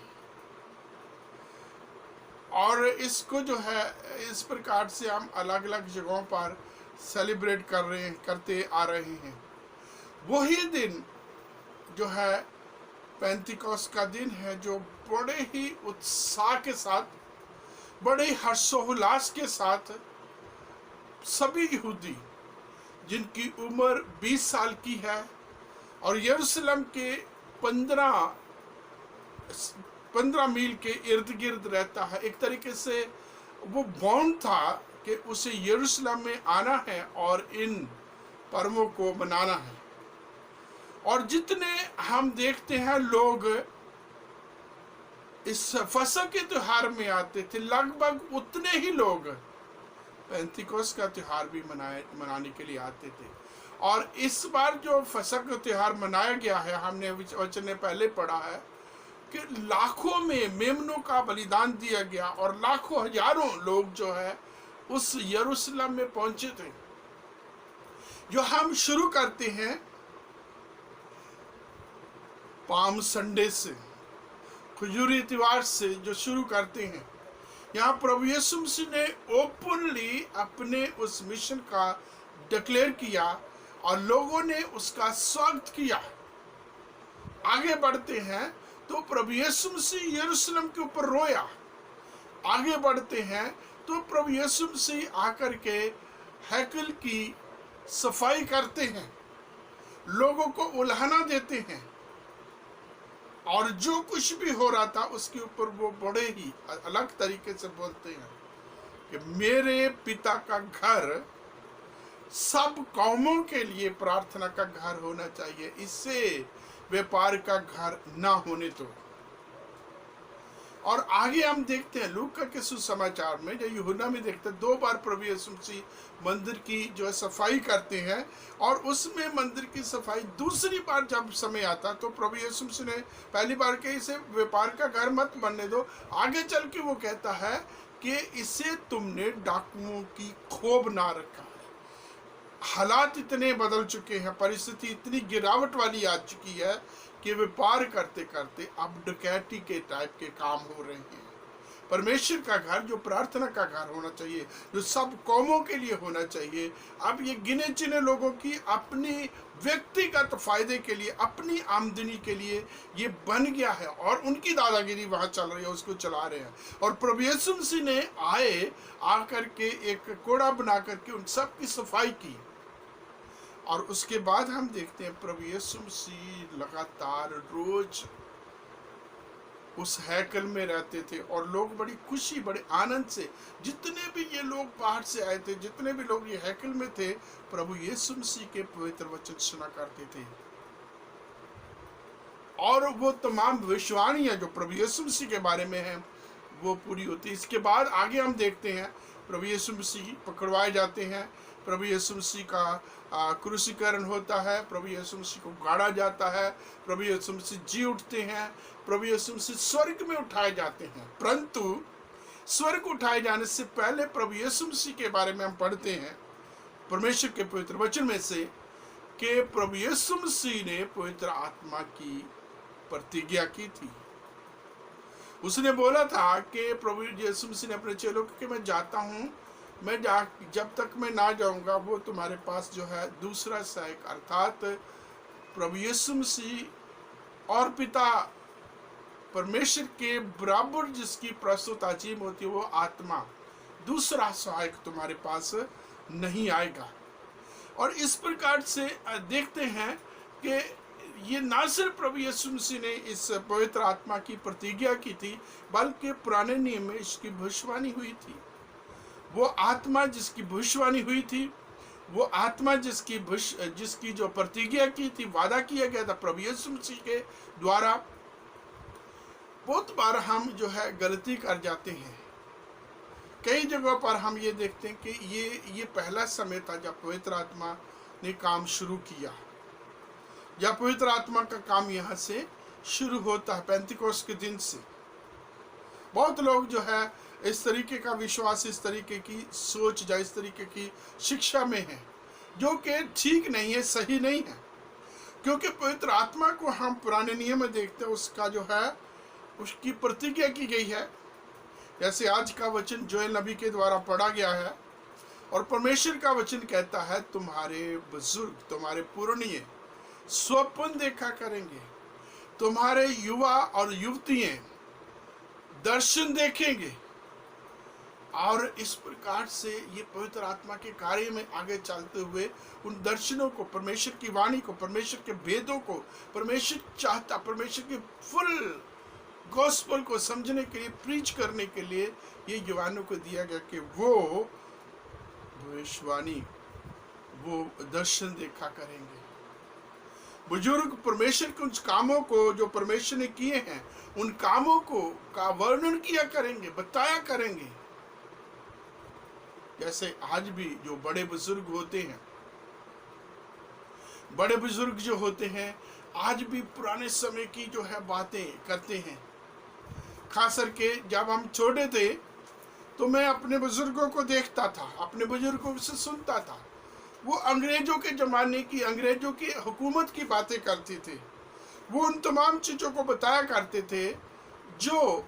और इसको जो है इस प्रकार से हम अलग अलग जगहों पर सेलिब्रेट करते आ रहे हैं। वही दिन जो है पेंटिकॉस्ट का दिन है, जो बड़े ही उत्साह के साथ, बड़े हर्षोल्लास के साथ सभी यहूदी जिनकी उम्र 20 साल की है और यरूशलेम के 15 मील के इर्द गिर्द रहता है, एक तरीके से वो बॉन्ड था कि उसे यरूशलेम में आना है और इन पर्वों को मनाना है। और जितने हम देखते हैं लोग इस फसल के त्योहार में आते थे, लगभग उतने ही लोग पेंटिकोस्ट का त्योहार भी मनाने के लिए आते थे। और इस बार जो फसल का त्योहार मनाया गया है, हमने वचन में पहले पढ़ा है कि लाखों में मेमनों का बलिदान दिया गया, और लाखों हजारों लोग जो है उस यरूशलेम में पहुंचे थे। जो हम शुरू करते हैं पाम संडे से, खजूरी त्योहार से जो शुरू करते हैं, यहाँ प्रभु यीशु मसीह ने ओपनली अपने उस मिशन का डिक्लेयर किया और लोगों ने उसका स्वागत किया। आगे बढ़ते हैं तो प्रभु यीशु मसीह यरूशलेम के ऊपर रोया। आगे बढ़ते हैं तो प्रभु यीशु मसीह आकर के हैकल की सफाई करते हैं, लोगों को उल्हाना देते हैं, और जो कुछ भी हो रहा था उसके ऊपर वो बड़े ही अलग तरीके से बोलते हैं कि मेरे पिता का घर सब कौमों के लिए प्रार्थना का घर होना चाहिए, इससे व्यापार का घर ना होने दो। और आगे हम देखते हैं लूका के सुसमाचार में, जो यूहन्ना में देखते हैं, 2 बार प्रभु यीशु मसीह मंदिर की जो है सफाई करते हैं, और उसमें मंदिर की सफाई दूसरी बार जब समय आता तो प्रभु यीशु मसीह ने पहली बार के इसे व्यापार का घर मत बनने दो। आगे चल के वो कहता है कि इसे तुमने डाकुओं की खोब ना रखा है। हालात इतने बदल चुके हैं, परिस्थिति इतनी गिरावट वाली आ चुकी है कि व्यापार करते करते अब डकैती के टाइप के काम हो रहे हैं। परमेश्वर का घर जो प्रार्थना का घर होना चाहिए, जो सब कौमों के लिए होना चाहिए, अब ये गिने चुने लोगों की अपनी व्यक्तिगत फायदे के लिए, अपनी आमदनी के लिए ये बन गया है और उनकी दादागिरी वहां चल रही है, उसको चला रहे हैं। और प्रभु यीशु मसीह ने आकर के एक कोड़ा बना करके उन सब की सफाई की। और उसके बाद हम देखते हैं प्रभु यीशु मसीह लगातार रोज उस हैकल में रहते थे और लोग बड़ी खुशी, बड़े आनंद से, जितने भी ये लोग बाहर से आए थे, जितने भी लोग ये हैकल में थे, प्रभु यीशु मसीह के पवित्र वचन सुना करते थे। और वो तमाम भविष्यवाणियां जो प्रभु यीशु मसीह के बारे में है वो पूरी होती। इसके बाद आगे हम देखते हैं प्रभु यीशु मसीह पकड़वाए जाते हैं, प्रभु यीशु मसीह का क्रूसीकरण होता है, प्रभु यीशु मसीह को गाड़ा जाता है, प्रभु यीशु मसीह जी उठते हैं, प्रभु यीशु मसीह स्वर्ग में उठाए जाते हैं। परंतु स्वर्ग उठाए जाने से पहले प्रभु यीशु मसीह के बारे में हम पढ़ते हैं परमेश्वर के पवित्र वचन में से कि प्रभु यीशु मसीह ने पवित्र आत्मा की प्रतिज्ञा की थी। उसने बोला था कि प्रभु यीशु मसीह ने अपने चेलों को कि मैं जाता हूँ, जब तक मैं ना जाऊंगा वो तुम्हारे पास जो है दूसरा सहायक, अर्थात प्रभु यीशु मसीह और पिता परमेश्वर के बराबर जिसकी प्रस्तुत अजीम होती है, वो आत्मा, दूसरा सहायक तुम्हारे पास नहीं आएगा। और इस प्रकार से देखते हैं कि ये ना सिर्फ प्रभु यीशु मसीह ने इस पवित्र आत्मा की प्रतिज्ञा की थी, बल्कि पुराने नियम में इसकी भविष्यवाणी हुई थी। वो आत्मा जिसकी भविष्यवाणी हुई थी, वो आत्मा जिसकी जो प्रतिज्ञा की थी, वादा किया गया था प्रभु यीशु मसीह के द्वारा। बहुत बार हम जो है गलती कर जाते हैं। कई जगहों पर हम ये देखते हैं कि ये पहला समय था जब पवित्र आत्मा ने काम शुरू किया, या पवित्र आत्मा का काम यहाँ से शुरू होता है पेंतिकोस्त के दिन से। बहुत लोग जो है इस तरीके का विश्वास, इस तरीके की सोच या इस तरीके की शिक्षा में है, जो कि ठीक नहीं है, सही नहीं है। क्योंकि पवित्र आत्मा को हम पुराने नियम में देखते हैं, उसका जो है उसकी प्रतिज्ञा की गई है। जैसे आज का वचन जोएल नबी के द्वारा पढ़ा गया है, और परमेश्वर का वचन कहता है तुम्हारे बुजुर्ग, तुम्हारे पुरनिये स्वप्न देखा करेंगे, तुम्हारे युवा और युवतियां दर्शन देखेंगे। और इस प्रकार से ये पवित्र आत्मा के कार्य में आगे चलते हुए उन दर्शनों को, परमेश्वर की वाणी को, परमेश्वर के भेदों को, परमेश्वर चाहता, परमेश्वर के फुल गॉस्पेल को समझने के लिए, प्रीच करने के लिए ये युवानों को दिया गया कि वो भविष्यवाणी, वो दर्शन देखा करेंगे। बुजुर्ग परमेश्वर के उन कामों को जो परमेश्वर ने किए हैं, उन कामों को का वर्णन किया करेंगे, बताया करेंगे। जैसे आज भी जो बड़े बुजुर्ग होते हैं, बड़े बुजुर्ग जो होते हैं, आज भी पुराने समय की जो है बातें करते हैं। खास करके जब हम छोटे थे तो मैं अपने बुजुर्गों को देखता था, अपने बुजुर्गों से सुनता था। वो अंग्रेजों के ज़माने की, अंग्रेजों की हुकूमत की बातें करते थे। वो उन तमाम चीज़ों को बताया करते थे जो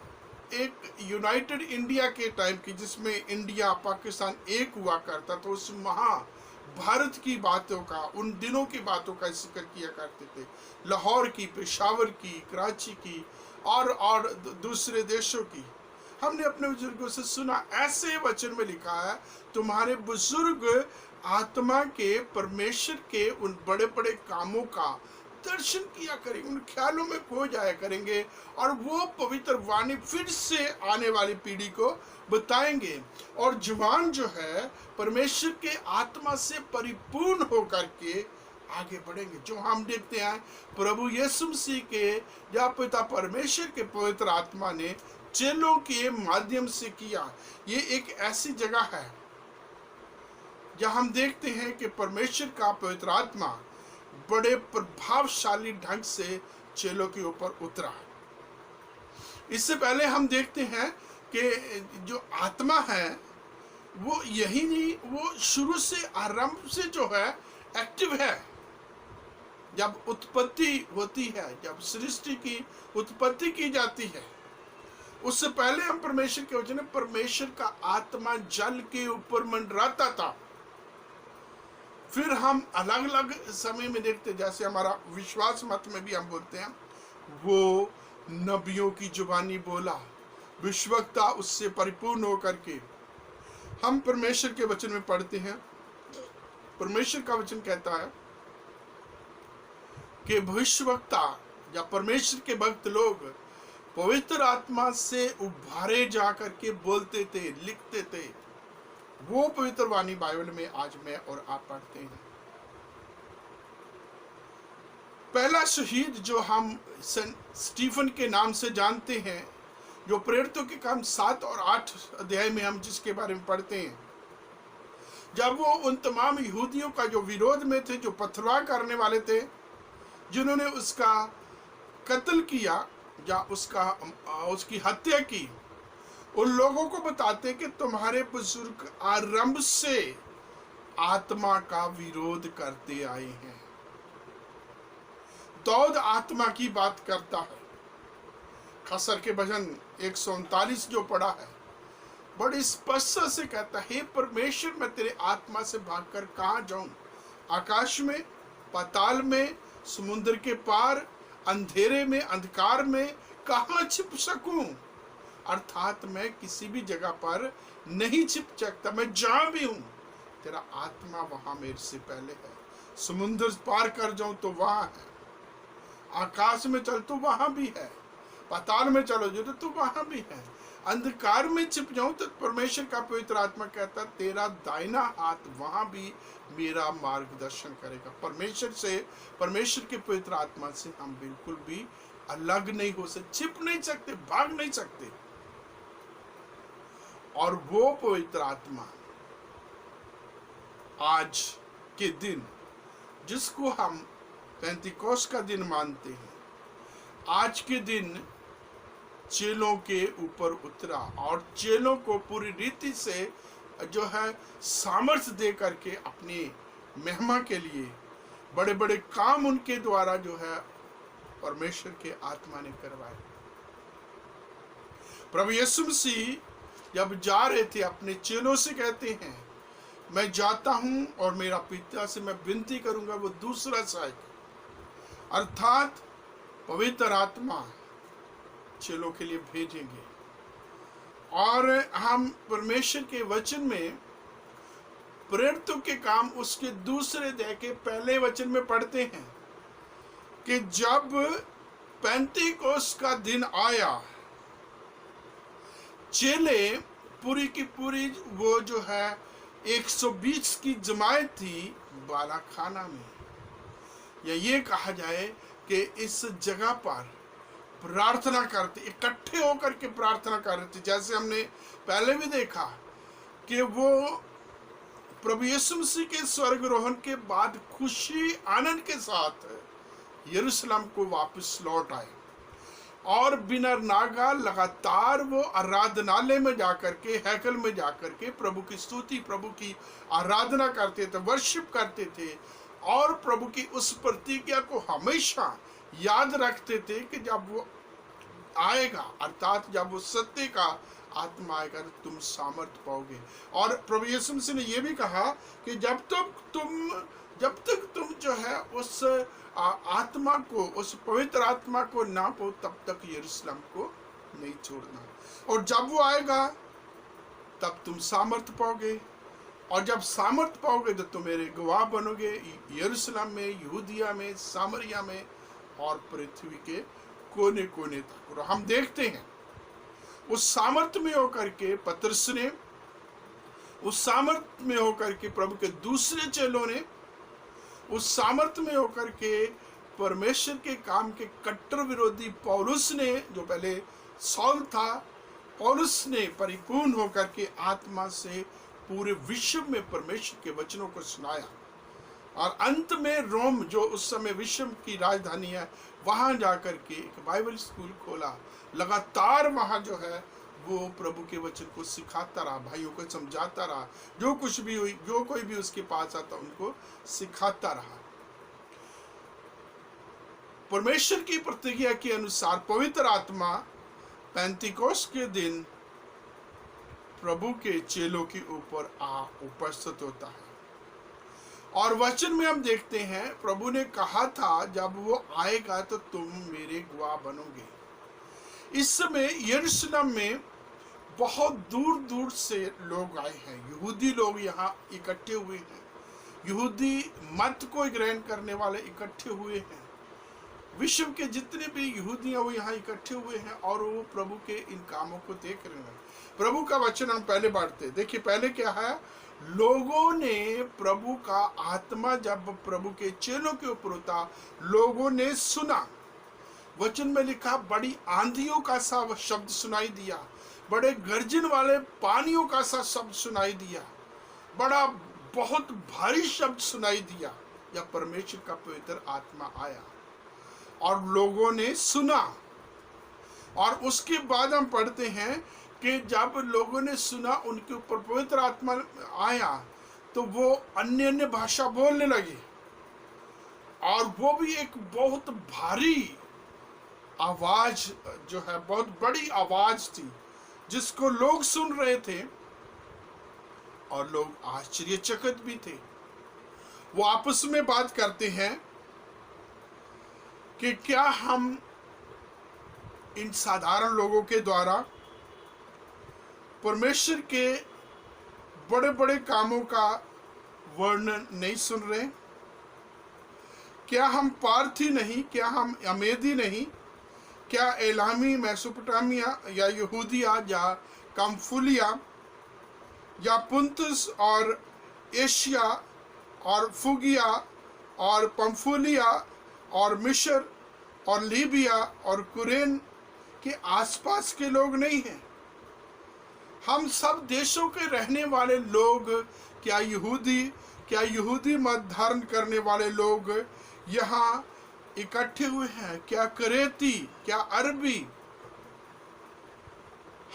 एक यूनाइटेड इंडिया के टाइम की, जिसमें इंडिया पाकिस्तान एक हुआ करता था, उस महाभारत की बातों का, उन दिनों की बातों का जिक्र किया करते थे। लाहौर की, पेशावर की, कराची की और दूसरे देशों की। हमने अपने बुजुर्गों से सुना। ऐसे वचन में लिखा है तुम्हारे बुजुर्ग आत्मा के, परमेश्वर के उन बड़े बड़े कामों का दर्शन किया करेंगे, उन ख्यालों में खो जाया करेंगे, और वो पवित्र वाणी फिर से आने वाली पीढ़ी को बताएंगे। और जवान जो है परमेश्वर के आत्मा से परिपूर्ण होकर के आगे बढ़ेंगे। जो हम देखते हैं प्रभु यीशु मसीह के या पिता परमेश्वर के पवित्र आत्मा ने चेलों के माध्यम से किया। ये एक ऐसी जगह है जहाँ हम देखते हैं कि परमेश्वर का पवित्र आत्मा बड़े प्रभावशाली ढंग से चेलों के ऊपर उतरा। इससे पहले हम देखते हैं कि जो आत्मा है वो यही नहीं, वो शुरू से, आरंभ से जो है एक्टिव है। जब उत्पत्ति होती है, जब सृष्टि की उत्पत्ति की जाती है, उससे पहले हम परमेश्वर के वचन में परमेश्वर का आत्मा जल के ऊपर मंडराता था। फिर हम अलग अलग समय में देखते, जैसे हमारा विश्वास मत में भी हम बोलते हैं, वो नबियों की जुबानी बोला, विश्वक्ता उससे परिपूर्ण होकर के। हम परमेश्वर के वचन में पढ़ते हैं, परमेश्वर का वचन कहता है कि भविष्यवक्ता या परमेश्वर के भक्त लोग पवित्र आत्मा से उभारे जाकर के बोलते थे, लिखते थे। वो पवित्र वाणी बाइबल में आज मैं और आप पढ़ते हैं। पहला शहीद जो हम स्टीफन के नाम से जानते हैं, जो प्रेरितों के काम 7 और 8 अध्याय में हम जिसके बारे में पढ़ते हैं, जब वो उन तमाम यहूदियों का जो विरोध में थे, जो पथरवाह करने वाले थे, जिन्होंने उसका कत्ल किया या उसकी हत्या की, उन लोगों को बताते कि तुम्हारे बुजुर्ग आरंभ से आत्मा का विरोध करते आए हैं। दाऊद आत्मा की बात करता है। खसर के भजन 139 जो पढ़ा है, बड़ी स्पष्ट से कहता है, हे परमेश्वर, मैं तेरे आत्मा से भागकर कहाँ जाऊं? आकाश में, पाताल में, समुद्र के पार, अंधेरे में, अंधकार में कहाँ छिप सकूं? अर्थात मैं किसी भी जगह पर नहीं छिप सकता। मैं जहां भी हूं, तेरा आत्मा वहां मेरे से पहले है। समुद्र पार कर जाऊं तो वहां है, आकाश में चल तो वहां भी है, पाताल में चलो जो तो वहां भी है, अंधकार में छिप जाऊं तो परमेश्वर का पवित्र आत्मा कहता तेरा दाहिना हाथ वहां भी मेरा मार्गदर्शन करेगा। परमेश्वर से, परमेश्वर के पवित्र आत्मा से हम बिल्कुल भी अलग नहीं हो सकते, छिप नहीं सकते, भाग नहीं सकते। और वो पवित्र आत्मा आज के दिन, जिसको हम पेंतिकोस्त का दिन मानते हैं, आज के दिन चेलों के ऊपर उतरा और चेलों को पूरी रीति से जो है सामर्थ्य दे करके अपनी महिमा के लिए बड़े बड़े काम उनके द्वारा जो है परमेश्वर के आत्मा ने करवाए। प्रभु यीशु मसीह जब जा रहे थे, अपने चेलों से कहते हैं, मैं जाता हूं और मेरा पिता से मैं विनती करूंगा, वो दूसरा सहायक अर्थात पवित्र आत्मा चेलों के लिए भेजेंगे। और हम परमेश्वर के वचन में प्रेरितों के काम उसके दूसरे अध्याय के पहले वचन में पढ़ते हैं कि जब पेंतीकोस्त का दिन आया, चेले पूरी की पूरी वो जो है 120 की जमात थी बालाखाना में, या ये कहा जाए कि इस जगह पर प्रार्थना करते, इकट्ठे होकर के प्रार्थना कर रहे थे। जैसे हमने पहले भी देखा कि वो प्रभु यीशु मसीह के स्वर्गारोहण के बाद खुशी आनंद के साथ यरूशलेम को वापस लौट आए और बिना नागा लगातार वो आराधनालय में जाकर के, हैकल में जाकर के प्रभु की स्तुति, प्रभु की आराधना करते थे, वर्शिप करते थे और प्रभु की उस प्रतिज्ञा को हमेशा याद रखते थे कि जब वो आएगा, अर्थात जब वो सत्य का आत्मा आएगा तो तुम सामर्थ पाओगे। और प्रभु यीशु मसीह ने यह भी कहा कि जब तक तुम जो है उस आत्मा को, उस पवित्र आत्मा को ना पाओ, तब तक यरूशलेम को नहीं छोड़ना। और जब वो आएगा तब तुम सामर्थ पाओगे, और जब सामर्थ पाओगे तो तुम मेरे गवाह बनोगे यरूशलेम में, यहूदिया में, सामरिया में और पृथ्वी के कोने कोने तक। और हम देखते हैं उस सामर्थ्य में होकर के पतरस ने, उस सामर्थ्य में होकर के प्रभु के दूसरे चेलों ने, उस सामर्थ्य में होकर के परमेश्वर के काम के कट्टर विरोधी पौलुस ने, जो पहले सौल था, पौलुस ने परिपूर्ण होकर के आत्मा से पूरे विश्व में परमेश्वर के वचनों को सुनाया। और अंत में रोम, जो उस समय विश्व की राजधानी है, वहां जाकर के एक बाइबल स्कूल खोला। लगातार वहां जो है वो प्रभु के वचन को सिखाता रहा, भाइयों को समझाता रहा, जो कुछ भी हुई, जो कोई भी उसके पास आता उनको सिखाता रहा। परमेश्वर की प्रतिज्ञा के अनुसार पवित्र आत्मा पेंतिकोस्त के दिन प्रभु के चेलों के ऊपर उपस्थित होता है। और वचन में हम देखते हैं प्रभु ने कहा था जब वो आएगा तो तुम मेरे गवाह बनोगे। इस समय यरूशलेम में बहुत दूर दूर से लोग आए हैं, यहूदी लोग यहाँ इकट्ठे हुए हैं, यहूदी मत को ग्रहण करने वाले इकट्ठे हुए हैं, विश्व के जितने भी यहूदी हैं वो यहाँ इकट्ठे हुए हैं और वो प्रभु के इन कामों को देख रहे हैं। प्रभु का वचन हम पहले पढ़ते, देखिए पहले क्या है, लोगों ने प्रभु का आत्मा जब प्रभु के चेलों के ऊपर होता, लोगों ने सुना। वचन में लिखा बड़ी आंधियों का सा शब्द सुनाई दिया, बड़े गर्जन वाले पानियों का सा शब्द सुनाई दिया, बड़ा बहुत भारी शब्द सुनाई दिया। जब परमेश्वर का पवित्र आत्मा आया और लोगों ने सुना। और उसके बाद हम पढ़ते हैं कि जब लोगों ने सुना, उनके ऊपर पवित्र आत्मा आया तो वो अन्य अन्य भाषा बोलने लगे, और वो भी एक बहुत भारी आवाज जो है, बहुत बड़ी आवाज थी जिसको लोग सुन रहे थे और लोग आश्चर्यचकित भी थे। वो आपस में बात करते हैं कि क्या हम इन साधारण लोगों के द्वारा परमेश्वर के बड़े बड़े कामों का वर्णन नहीं सुन रहे? क्या हम पार्थी नहीं, क्या हम अमेदी नहीं, क्या एलामी, मेसोपोटामिया या यहूदिया या कम्फुलिया या पुंतुस और एशिया और फुगिया और पंफुलिया और मिस्र और लीबिया और कुरेन के आसपास के लोग नहीं हैं? हम सब देशों के रहने वाले लोग, क्या यहूदी मत धारण करने वाले लोग यहाँ इकट्ठे हुए हैं? क्या करेती, क्या अरबी,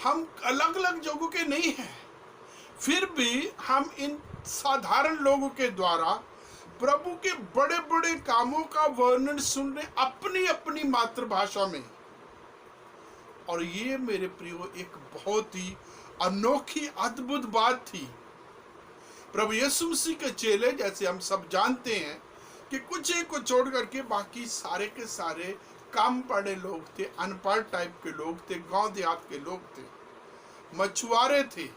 हम अलग अलग जगहों के नहीं हैं, फिर भी हम इन साधारण लोगों के द्वारा प्रभु के बड़े बड़े कामों का वर्णन सुन रहे अपनी अपनी मातृभाषा में। और ये मेरे प्रियो एक बहुत ही अनोखी अद्भुत बात थी। प्रभु यीशु मसीह के चेले, जैसे हम सब जानते हैं कि कुछ एक को छोड़ करके बाकी सारे के सारे कम पढ़े लोग थे, अनपढ़ टाइप के लोग थे, गांव देहात के लोग थे, मछुआरे थे।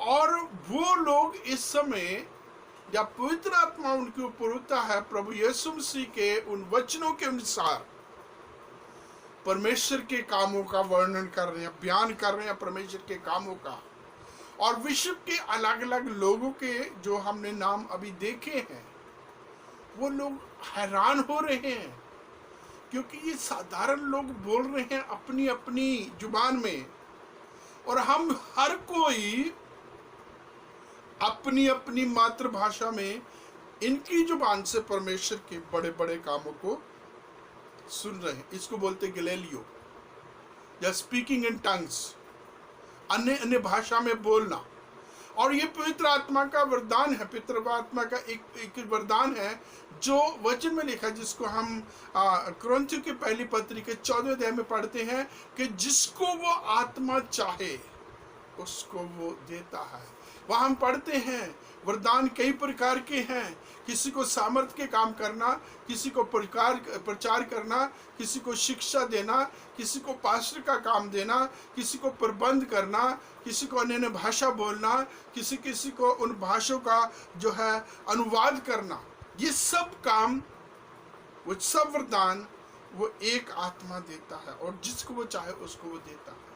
और वो लोग इस समय जब पवित्र आत्मा उनके ऊपर होता है, प्रभु यीशु मसीह के उन वचनों के अनुसार परमेश्वर के कामों का वर्णन कर रहे हैं, बयान कर रहे हैं परमेश्वर के कामों का। और विश्व के अलग अलग लोगों के जो हमने नाम अभी देखे हैं, वो लोग हैरान हो रहे हैं क्योंकि ये साधारण लोग बोल रहे हैं अपनी अपनी जुबान में, और हम हर कोई अपनी अपनी मातृभाषा में इनकी जुबान से परमेश्वर के बड़े बड़े कामों को सुन रहे हैं। इसको बोलते गैलेलियो, या स्पीकिंग इन टंग्स, अन्य अन्य भाषा में बोलना। और ये पवित्र आत्मा का वरदान है, पवित्र आत्मा का एक वरदान है जो वचन में लिखा है, जिसको हम कुरिन्थियों की पहली पत्री के 14वें अध्याय में पढ़ते हैं कि जिसको वो आत्मा चाहे उसको वो देता है। वहाँ हम पढ़ते हैं वरदान कई प्रकार के हैं, किसी को सामर्थ्य के काम करना, किसी को प्रचार करना, किसी को शिक्षा देना, किसी को पास्टर का काम देना, किसी को प्रबंध करना, किसी को अन्य भाषा बोलना, किसी को उन भाषाओं का जो है अनुवाद करना। ये सब काम, वो सब वरदान वो एक आत्मा देता है, और जिसको वो चाहे उसको वो देता है।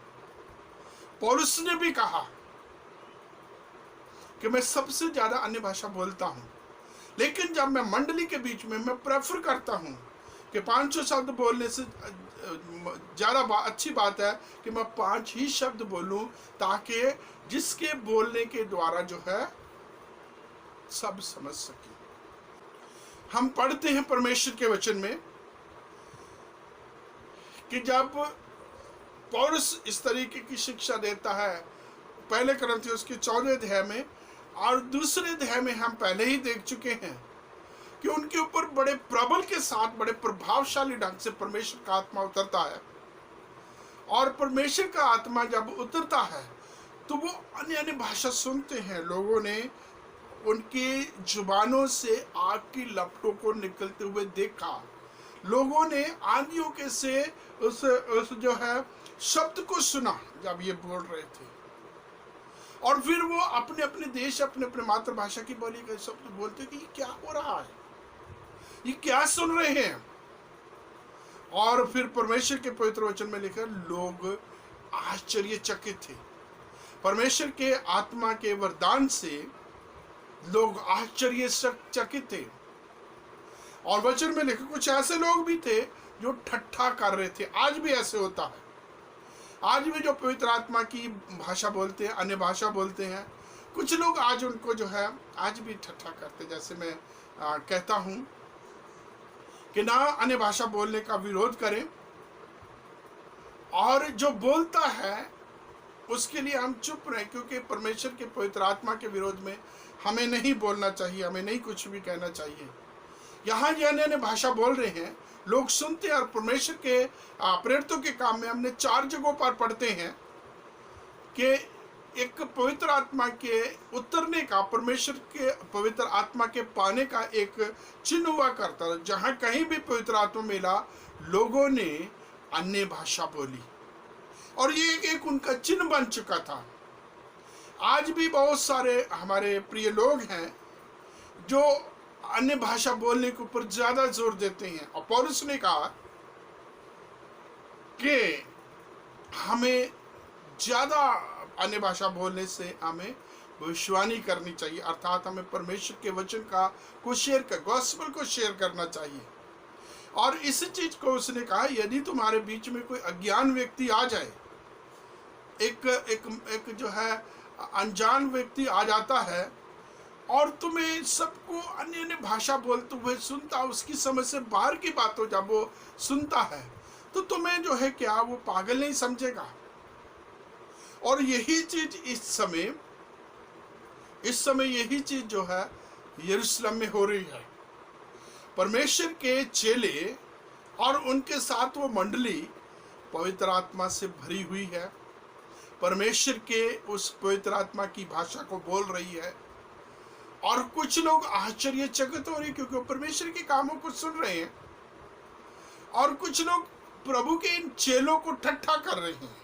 पौलुस ने भी कहा कि मैं सबसे ज्यादा अन्य भाषा बोलता हूं, लेकिन जब मैं मंडली के बीच में, मैं प्रेफर करता हूं कि 500 शब्द बोलने से ज्यादा अच्छी बात है कि मैं 5 ही शब्द बोलूं, ताकि जिसके बोलने के द्वारा जो है सब समझ सके। हम पढ़ते हैं परमेश्वर के वचन में कि जब पौलुस इस तरीके की शिक्षा देता है, पहले कुरिन्थियों उसके 14वें अध्याय में और दूसरे अध्याय में हम पहले ही देख चुके हैं कि कि उनके ऊपर बड़े प्रबल के साथ बड़े प्रभावशाली ढंग से परमेश्वर का आत्मा उतरता है परमेश्वर का आत्मा जब उतरता है तो वो अन्य अन्य भाषा सुनते हैं। लोगों ने उनके जुबानों से आग की लपटों को निकलते हुए देखा। लोगों ने आंधियों के से उस जो है शब्द को सुना जब ये बोल रहे थे, और फिर वो अपने अपने देश, अपने अपने मातृभाषा की बोली गए शब्द बोलते कि ये क्या हो रहा है, ये क्या सुन रहे हैं। और फिर परमेश्वर के पवित्र वचन में लिखा, लोग आश्चर्यचकित थे। परमेश्वर के आत्मा के वरदान से लोग आश्चर्यचकित थे। और वचन में लिखा कुछ ऐसे लोग भी थे जो ठट्ठा कर रहे थे। आज भी ऐसे होता है। आज भी जो पवित्र आत्मा की भाषा बोलते हैं, अन्य भाषा बोलते हैं, कुछ लोग आज उनको जो है आज भी ठट्ठा करते। जैसे मैं कहता हूं कि ना अन्य भाषा बोलने का विरोध करें, और जो बोलता है उसके लिए हम चुप रहें, क्योंकि परमेश्वर के पवित्र आत्मा के विरोध में हमें नहीं बोलना चाहिए, हमें नहीं कुछ भी कहना चाहिए। यहाँ जो अन्य भाषा बोल रहे हैं लोग सुनते हैं, और परमेश्वर के प्रेरितों के काम में हमने 4 जगहों पर पढ़ते हैं कि एक पवित्र आत्मा के उतरने का, परमेश्वर के पवित्र आत्मा के पाने का एक चिन्ह हुआ करता है। जहाँ कहीं भी पवित्र आत्मा मिला, लोगों ने अन्य भाषा बोली, और ये एक उनका चिन्ह बन चुका था। आज भी बहुत सारे हमारे प्रिय लोग हैं जो अन्य भाषा बोलने के ऊपर ज्यादा जोर देते हैं। और पौलुस ने कहा कि हमें ज्यादा अन्य भाषा बोलने से हमें भविष्यवाणी करनी चाहिए, अर्थात हमें परमेश्वर के वचन को शेयर कर, गॉस्पेल को शेयर करना चाहिए। और इस चीज को उसने कहा, यदि तुम्हारे बीच में कोई अज्ञान व्यक्ति आ जाए, एक जो है अनजान व्यक्ति आ जाता है और तुम्हें सबको अन्य अन्य भाषा बोलते हुए सुनता, उसकी समझ से बाहर की बात हो जब वो सुनता है, तो तुम्हें जो है क्या वो पागल नहीं समझेगा। और यही चीज इस समय यही चीज जो है यरूशलेम में हो रही है। परमेश्वर के चेले और उनके साथ वो मंडली पवित्र आत्मा से भरी हुई है, परमेश्वर के उस पवित्र आत्मा की भाषा को बोल रही है, और कुछ लोग आश्चर्यचकित हो रहे क्योंकि वो परमेश्वर के कामों को सुन रहे हैं, और कुछ लोग प्रभु के इन चेलों को ठट्ठा कर रहे हैं।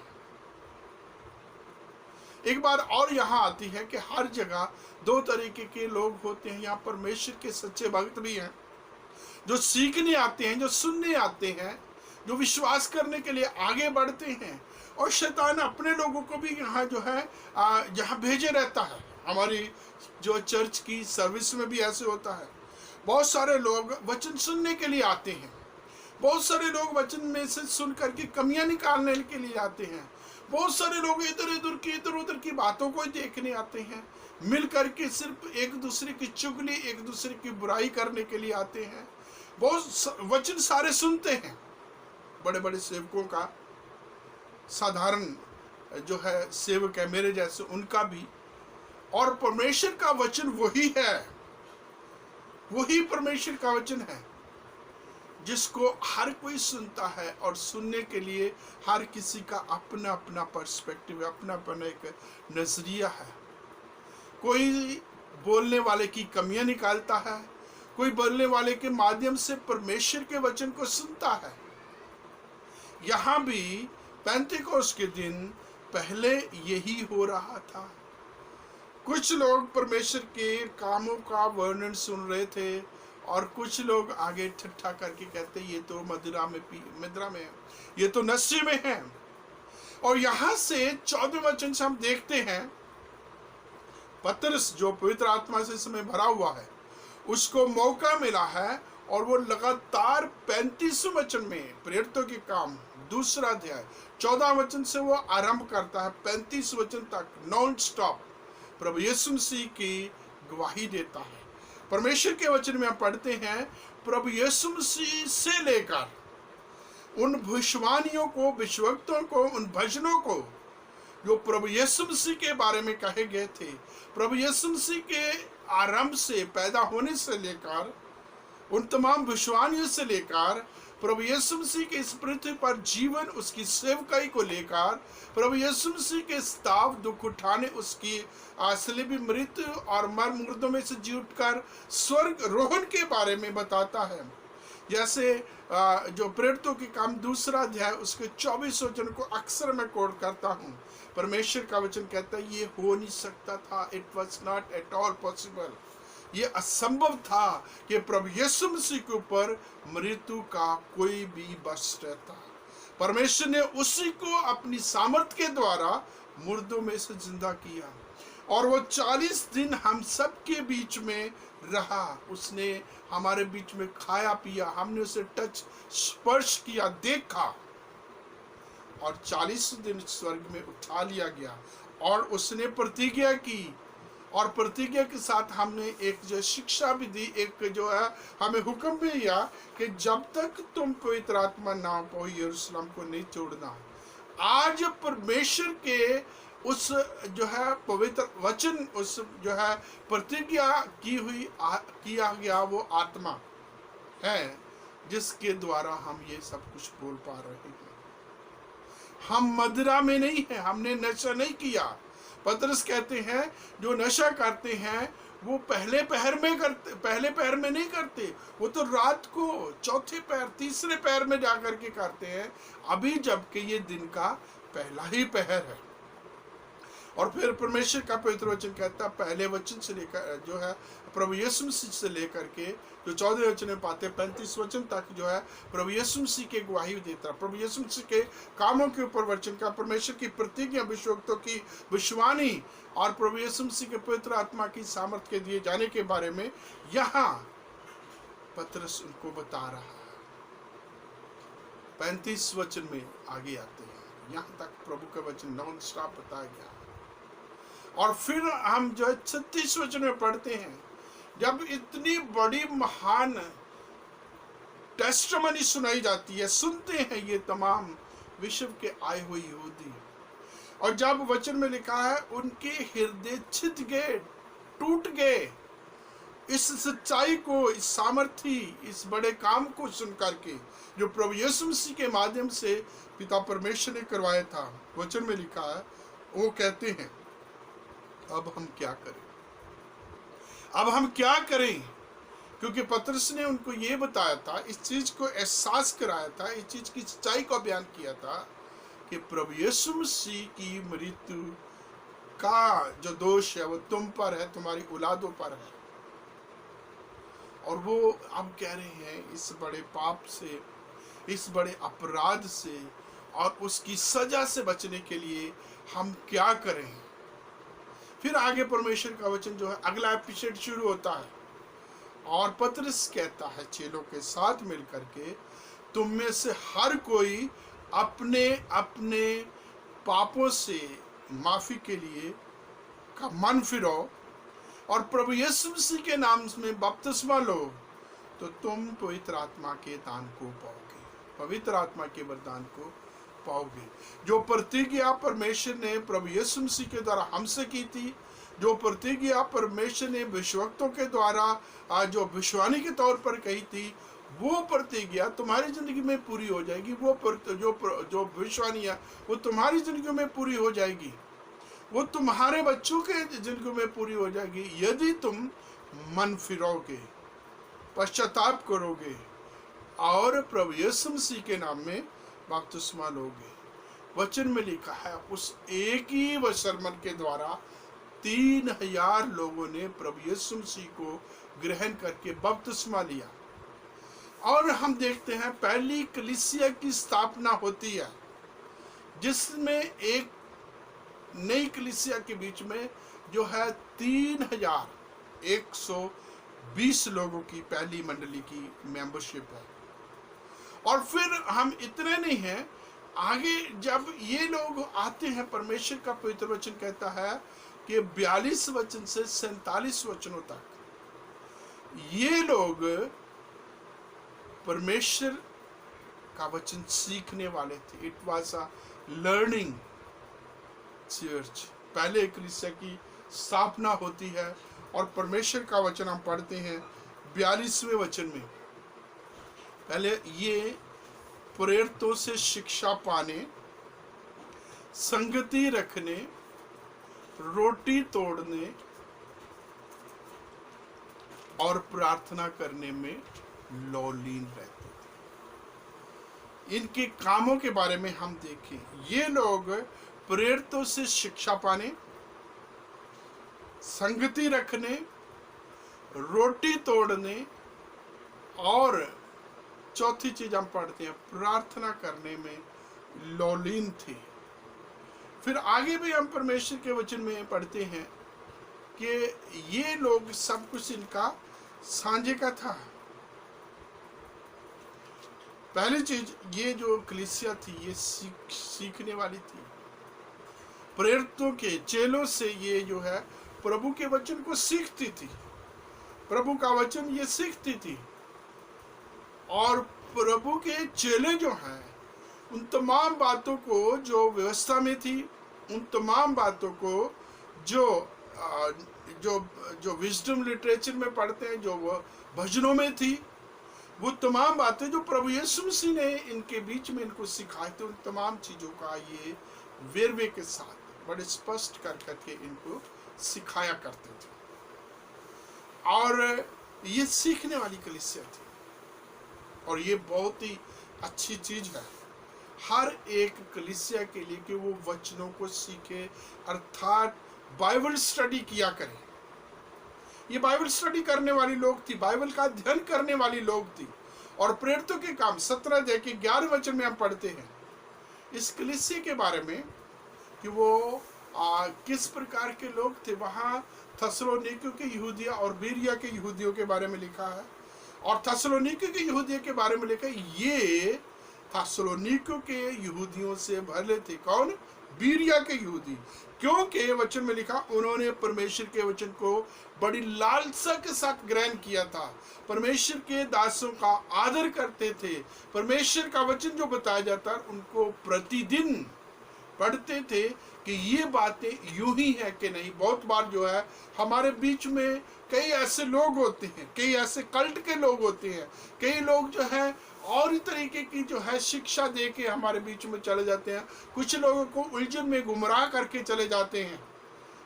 एक बार और यहाँ आती है कि हर जगह 2 तरीके के लोग होते हैं। यहाँ परमेश्वर के सच्चे भक्त भी हैं जो सीखने आते हैं, जो सुनने आते हैं, जो विश्वास करने के लिए आगे बढ़ते हैं, और शैतान अपने लोगों को भी यहाँ जो है यहाँ भेजे रहता है। हमारी जो चर्च की सर्विस में भी ऐसे होता है। बहुत सारे लोग वचन सुनने के लिए आते हैं, बहुत सारे लोग वचन में से सुन करके कमियां निकालने के लिए आते हैं, बहुत सारे लोग इधर उधर की बातों को देखने आते हैं, मिल करके सिर्फ एक दूसरे की चुगली, एक दूसरे की बुराई करने के लिए आते हैं। बहुत वचन सारे सुनते हैं, बड़े बड़े सेवकों का, साधारण जो है सेवक है मेरे जैसे, उनका भी। और परमेश्वर का वचन वही है, वही परमेश्वर का वचन है जिसको हर कोई सुनता है, और सुनने के लिए हर किसी का अपना अपना पर्सपेक्टिव, अपना अपना एक नजरिया है। कोई बोलने वाले की कमियां निकालता है, कोई बोलने वाले के माध्यम से परमेश्वर के वचन को सुनता है। यहाँ भी पेंतेकोस्त के दिन पहले यही हो रहा था। कुछ लोग परमेश्वर के कामों का वर्णन सुन रहे थे, और कुछ लोग आगे ठट्ठा करके कहते ये तो मदिरा में है, ये तो नशे में है। और यहाँ से 14वें वचन से हम देखते हैं, पतरस जो पवित्र आत्मा से समय भरा हुआ है, उसको मौका मिला है, और वो लगातार 35वें वचन में प्रेरितों के काम 2 अध्याय 14 वचन से वो आरंभ करता है, 35 वचन तक नॉन स्टॉप प्रभु यीशु मसीह की गवाही देता है। परमेश्वर के वचन में हम पढ़ते हैं, प्रभु यीशु मसीह से लेकर उन भविष्यवाणियों को, विश्वक्तों को, उन भजनों को जो प्रभु यीशु मसीह के बारे में कहे गए थे, प्रभु यीशु मसीह के आरंभ से, पैदा होने से लेकर, उन तमाम भविष्यवाणियों से लेकर प्रभु यीशु मसीह के इस पृथ्वी पर जीवन, उसकी सेवकाई को लेकर, प्रभु यीशु मसीह के स्ताव दुख उठाने, उसकी सलीबी मृत्यु और मर मुर्दों में से जी उठकर स्वर्ग रोहन के बारे में बताता है। जैसे जो प्रेरितों के काम 2 अध्याय उसके 24 वचन को अक्सर मैं कोट करता हूँ। परमेश्वर का वचन कहता है ये हो नहीं सकता था, it was not at all possible, ये असंभव था कि प्रभु यीशु मसीह के ऊपर मृत्यु का कोई भी बस रहता। परमेश्वर ने उसी को अपनी सामर्थ के द्वारा मुर्दों में से जिंदा किया और वो 40 दिन हम सब के बीच में रहा। उसने हमारे बीच में खाया पिया, हमने उसे टच स्पर्श किया, देखा, और 40 दिन स्वर्ग में उठा लिया गया। और उसने प्रतिज्ञा की, और प्रतिज्ञा के साथ हमने एक जो शिक्षा भी दी, एक जो है हमें हुक्म भी दिया कि जब तक तुम पवित्र आत्मा ना पाओ यरूशलेम को नहीं छोड़ना। आज परमेश्वर के उस जो है पवित्र वचन, उस जो है प्रतिज्ञा की हुई किया गया वो आत्मा है जिसके द्वारा हम ये सब कुछ बोल पा रहे हैं। हम मदिरा में नहीं है, हमने नशा नहीं किया। पतरस कहते हैं जो नशा करते हैं वो पहले पहर में नहीं करते, वो तो रात को चौथे पहर, तीसरे पहर में जाकर के करते हैं, अभी जबकि ये दिन का पहला ही पहर है। और फिर परमेश्वर का पवित्र वचन कहता है, पहले वचन से लेकर जो है प्रभु यीशु मसीह से लेकर के जो 14 वचन में पाते 35 वचन तक जो है प्रभु यीशु मसीह के गवाही देता है। प्रभु यीशु मसीह के कामों के ऊपर वचन का, परमेश्वर की प्रतिज्ञा, विश्वक्तों की विश्वानी और प्रभु यीशु मसीह के पवित्र आत्मा की सामर्थ के दिए जाने के बारे में यहाँ पतरस उनको बता रहा है। 35 वचन में आगे आते हैं, यहाँ तक प्रभु का वचन नॉन स्टॉप बताया गया। और फिर हम जो है 36 वचन में पढ़ते हैं, जब इतनी बड़ी महान टेस्टमनी सुनाई जाती है, सुनते हैं ये तमाम विश्व के आए हुए यहूदी, और जब वचन में लिखा है उनके हृदय छिद गए, टूट गए, इस सच्चाई को, इस सामर्थी, इस बड़े काम को सुन करके जो प्रभु यीशु मसीह के माध्यम से पिता परमेश्वर ने करवाया था। वचन में लिखा है, वो कहते हैं अब हम क्या करें, अब हम क्या करें, क्योंकि पतरस ने उनको ये बताया था, इस चीज को एहसास कराया था, इस चीज की सच्चाई को बयान किया था कि प्रभु यीशु मसीह की मृत्यु का जो दोष है वो तुम पर है, तुम्हारी औलादों पर है। और वो अब कह रहे हैं इस बड़े पाप से, इस बड़े अपराध से और उसकी सजा से बचने के लिए हम क्या करें। फिर आगे परमेश्वर का वचन जो है अगला एपिसोड शुरू होता है और पतरस कहता है चेलों के साथ मिलकर के, तुम में से हर कोई अपने अपने पापों से माफी के लिए का मन फिरो और प्रभु यीशु मसीह के नाम में बपतिस्मा लो, तो तुम पवित्र आत्मा के दान को पाओगे, पवित्र आत्मा के वरदान को पाओगे। जो प्रतिज्ञा परमेश्वर ने प्रभु यीशु मसीह के द्वारा हमसे की थी, जो प्रतिज्ञा परमेश्वर ने विश्वक्तों के द्वारा जो विश्वानी के तौर पर कही थी, वो प्रतिज्ञा तुम्हारी जिंदगी में पूरी हो जाएगी। वो जो विश्वानी है वो तुम्हारी जिंदगी में पूरी हो जाएगी, वो तुम्हारे बच्चों के जिंदगी में पूरी हो जाएगी यदि तुम मन फिरोगे, पश्चाताप करोगे और प्रभु यीशु मसीह के नाम में बपतिस्मा लोगे। वचन में लिखा है उस एक ही वचन के द्वारा 3000 लोगों ने प्रभु यीशु मसीह को ग्रहण करके बपतिस्मा लिया। और हम देखते हैं पहली कलीसिया की स्थापना होती है जिसमें एक नई कलीसिया के बीच में जो है 3120 लोगों की पहली मंडली की मेंबरशिप है। और फिर हम इतने नहीं हैं, आगे जब ये लोग आते हैं, परमेश्वर का पवित्र वचन कहता है कि 42 वचन से 47 वचनों तक ये लोग परमेश्वर का वचन सीखने वाले थे। It was a learning church. पहले कलीसिया की स्थापना होती है और परमेश्वर का वचन हम पढ़ते हैं 42वें वचन में। पहले ये प्रेरितों से शिक्षा पाने, संगति रखने, रोटी तोड़ने और प्रार्थना करने में लौलीन रहते थे। इनके कामों के बारे में हम देखें, ये लोग प्रेरितों से शिक्षा पाने, संगति रखने, रोटी तोड़ने और चौथी चीज हम पढ़ते हैं प्रार्थना करने में लौलीन थे। फिर आगे भी हम परमेश्वर के वचन में पढ़ते हैं कि ये लोग सब कुछ इनका सांझे का था। पहली चीज, ये जो कलीसिया थी ये सीखने वाली थी। प्रेरितों के चेलों से ये जो है प्रभु के वचन को सीखती थी, प्रभु का वचन ये सीखती थी। और प्रभु के चेले जो हैं उन तमाम बातों को जो व्यवस्था में थी, उन तमाम बातों को जो जो जो विजडम लिटरेचर में पढ़ते हैं, जो वो भजनों में थी, वो तमाम बातें जो प्रभु यीशु मसीह ने इनके बीच में इनको सिखाए थे, उन तमाम चीजों का ये वेरवे के साथ बड़े स्पष्ट कर करके इनको सिखाया करते थे। और ये सीखने वाली कलीसिया थी और ये बहुत ही अच्छी चीज है हर एक कलीसिया के लिए कि वो वचनों को सीखे, अर्थात बाइबल स्टडी किया करें। ये बाइबल स्टडी करने वाली लोग थी, बाइबल का अध्ययन करने वाली लोग थी। और प्रेरितों के काम 17 अध्याय के 11 वचन में हम पढ़ते हैं इस कलीसिया के बारे में कि वो किस प्रकार के लोग थे। वहाँ थस्सलुनीकियों के यहूदिया और बीरिया के यहूदियों के बारे में लिखा है, और थस्सलुनीकियों के यहूदियों के बारे में लिखा है ये थस्सलुनीकियों के यहूदियों से भले थे। कौन? बीरिया के यहूदी। क्योंकि वचन में लिखा उन्होंने परमेश्वर के वचन को बड़ी लालसा के साथ ग्रहण किया था, परमेश्वर के दासों का आदर करते थे, परमेश्वर का वचन जो बताया जाता उनको प्रतिदिन पढ़ते थे कि ये बातें यूं ही है कि नहीं। बहुत बार जो है हमारे बीच में कई ऐसे लोग होते हैं, कई ऐसे कल्ट के लोग होते हैं, कई लोग जो है और तरीके की जो है शिक्षा दे के हमारे बीच में चले जाते हैं, कुछ लोगों को उलझन में गुमराह करके चले जाते हैं।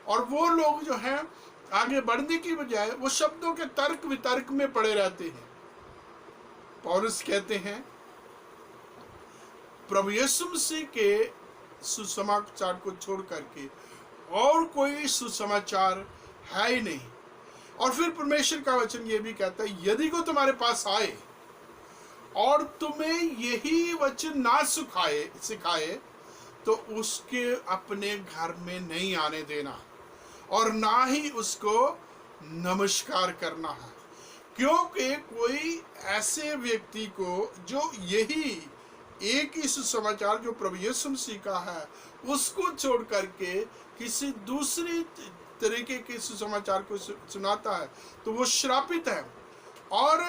और वो लोग जो है आगे बढ़ने की बजाय वो शब्दों के तर्क वितर्क में पड़े रहते हैं। पौलुस कहते हैं प्रभु यीशु मसीह के सुसमाचार को छोड़ करके और कोई सुसमाचार है ही नहीं। और फिर परमेश्वर का वचन ये भी कहता है यदि कोई तुम्हारे पास आए और तुम्हें यही वचन ना सिखाए तो उसके अपने घर में नहीं आने देना और ना ही उसको नमस्कार करना है। क्योंकि कोई ऐसे व्यक्ति को जो यही एक ही सुसमाचार जो प्रभु यीशु मसीह का है उसको छोड़ करके किसी दूसरी तरीके के सुसमाचार को सुनाता है तो वो श्रापित है। और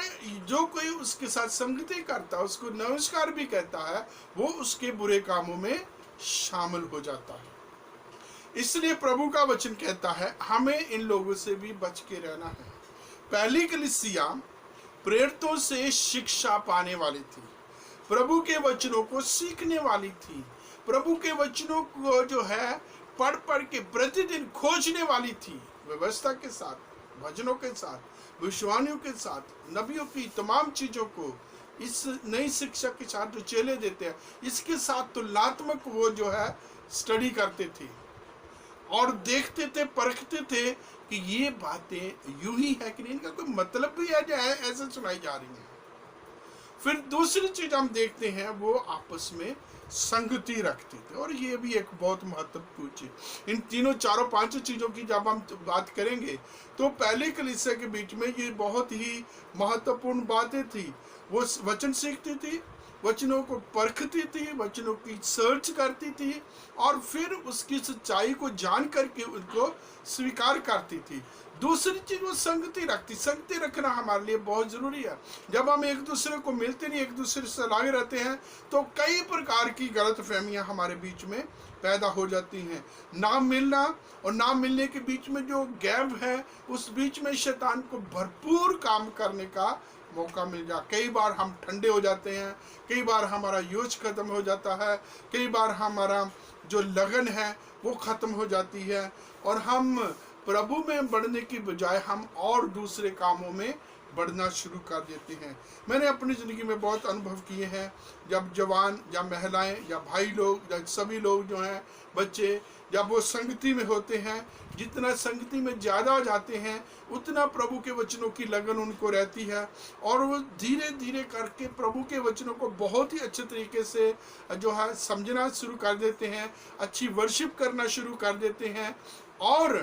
जो कोई उसके साथ संगति करता है, उसको नमस्कार भी कहता है, वो उसके बुरे कामों में शामिल हो जाता है। इसलिए प्रभु का वचन कहता है हमें इन लोगों से भी बच के रहना है। पहली कलीसिया प्रेरितों से शिक्षा पाने वाली थी, प्रभु के वचनों को सीखने वाली थी, प्रभु के वचनों को जो है पढ़ पढ़ के प्रतिदिन खोजने वाली थी, व्यवस्था के साथ, भजनों के साथ, भविष्यवाणियों के साथ, नबियों की तमाम चीजों को इस नई शिक्षा के साथ जो चेले देते हैं इसके साथ तुलनात्मक वो जो है स्टडी करते थे और देखते थे, परखते थे कि ये बातें यूं ही है कि नहीं, इनका कोई मतलब भी है जो है ऐसे सुनाई जा रही है। फिर दूसरी चीज हम देखते हैं वो आपस में संगति रखते थे और ये भी एक बहुत महत्वपूर्ण चीज। इन तीनों चारों पांचों चीजों की जब हम बात करेंगे तो पहले कलीसिया के बीच में ये बहुत ही महत्वपूर्ण बातें थी। वो वचन सीखती थी, वचनों को परखती थी, वचनों की सर्च करती थी और फिर उसकी सच्चाई को जान करके उनको स्वीकार करती थी। दूसरी चीज वो संगति रखती। संगति रखना हमारे लिए बहुत जरूरी है। जब हम एक दूसरे को मिलते नहीं, एक दूसरे से लगे रहते हैं तो कई प्रकार की गलतफहमियां हमारे बीच में पैदा हो जाती हैं। ना मिलना और ना मिलने के बीच में जो गैप है उस बीच में शैतान को भरपूर काम करने का मौका मिल जाए। कई बार हम ठंडे हो जाते हैं, कई बार हमारा जोश खत्म हो जाता है, कई बार हमारा जो लगन है वो खत्म हो जाती है और हम प्रभु में बढ़ने की बजाय हम और दूसरे कामों में बढ़ना शुरू कर देते हैं। मैंने अपनी ज़िंदगी में बहुत अनुभव किए हैं, जब जवान या महिलाएं या भाई लोग या सभी लोग जो हैं, बच्चे, जब वो संगति में होते हैं, जितना संगति में ज़्यादा जाते हैं उतना प्रभु के वचनों की लगन उनको रहती है और वो धीरे धीरे करके प्रभु के वचनों को बहुत ही अच्छे तरीके से जो है समझना शुरू कर देते हैं, अच्छी वर्शिप करना शुरू कर देते हैं और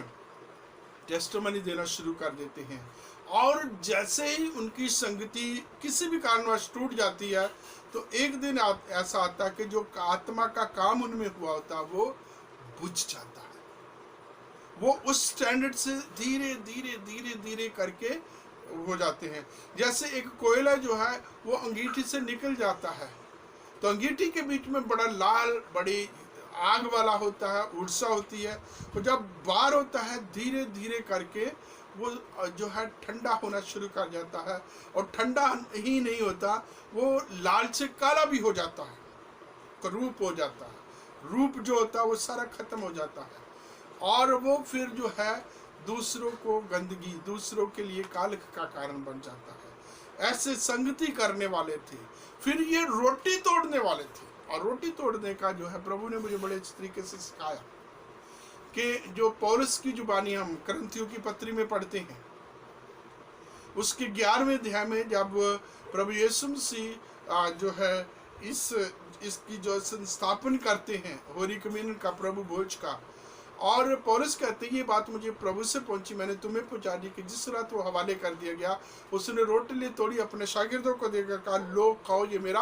टेस्टिमनी देना शुरू कर देते हैं। और जैसे ही उनकी संगति किसी भी कारणवश टूट जाती है तो एक दिन ऐसा आता है कि जो आत्मा का काम उनमें हुआ होता है वो बुझ जाता है। वो उस स्टैंडर्ड से धीरे धीरे धीरे धीरे करके हो जाते हैं। जैसे एक कोयला जो है वो अंगीठी से निकल जाता है तो अंगीठी के बीच में बड़ा लाल बड़ी आग वाला होता है, ऊर्जा होती है, और जब बार होता है धीरे धीरे करके वो जो है ठंडा होना शुरू कर जाता है और ठंडा ही नहीं होता, वो लाल से काला भी हो जाता है, रूप हो जाता है। रूप जो होता है वो सारा खत्म हो जाता है और वो फिर जो है दूसरों को गंदगी, दूसरों के लिए कालख का कारण बन जाता है। ऐसे संगति करने वाले थे। फिर ये रोटी तोड़ने वाले थे और रोटी तोड़ने का जो है प्रभु ने मुझे बड़े अच्छे तरीके से सिखाया कि जो पौलुस की जुबानी हम करंथियों की पत्री में पढ़ते हैं, उसके 11वें अध्याय में जब प्रभु यीशु मसीह जो है इसकी जो संस्थापन करते हैं होली कम्युनियन का, प्रभु भोज का, और पौलुस कहते हैं ये बात मुझे प्रभु से पहुंची, मैंने तुम्हें पहुंचा दी कि जिस रात वो हवाले कर दिया गया उसने रोटी ली, तोड़ी, अपने शागिर्दों को देकर कहा लो खाओ ये मेरा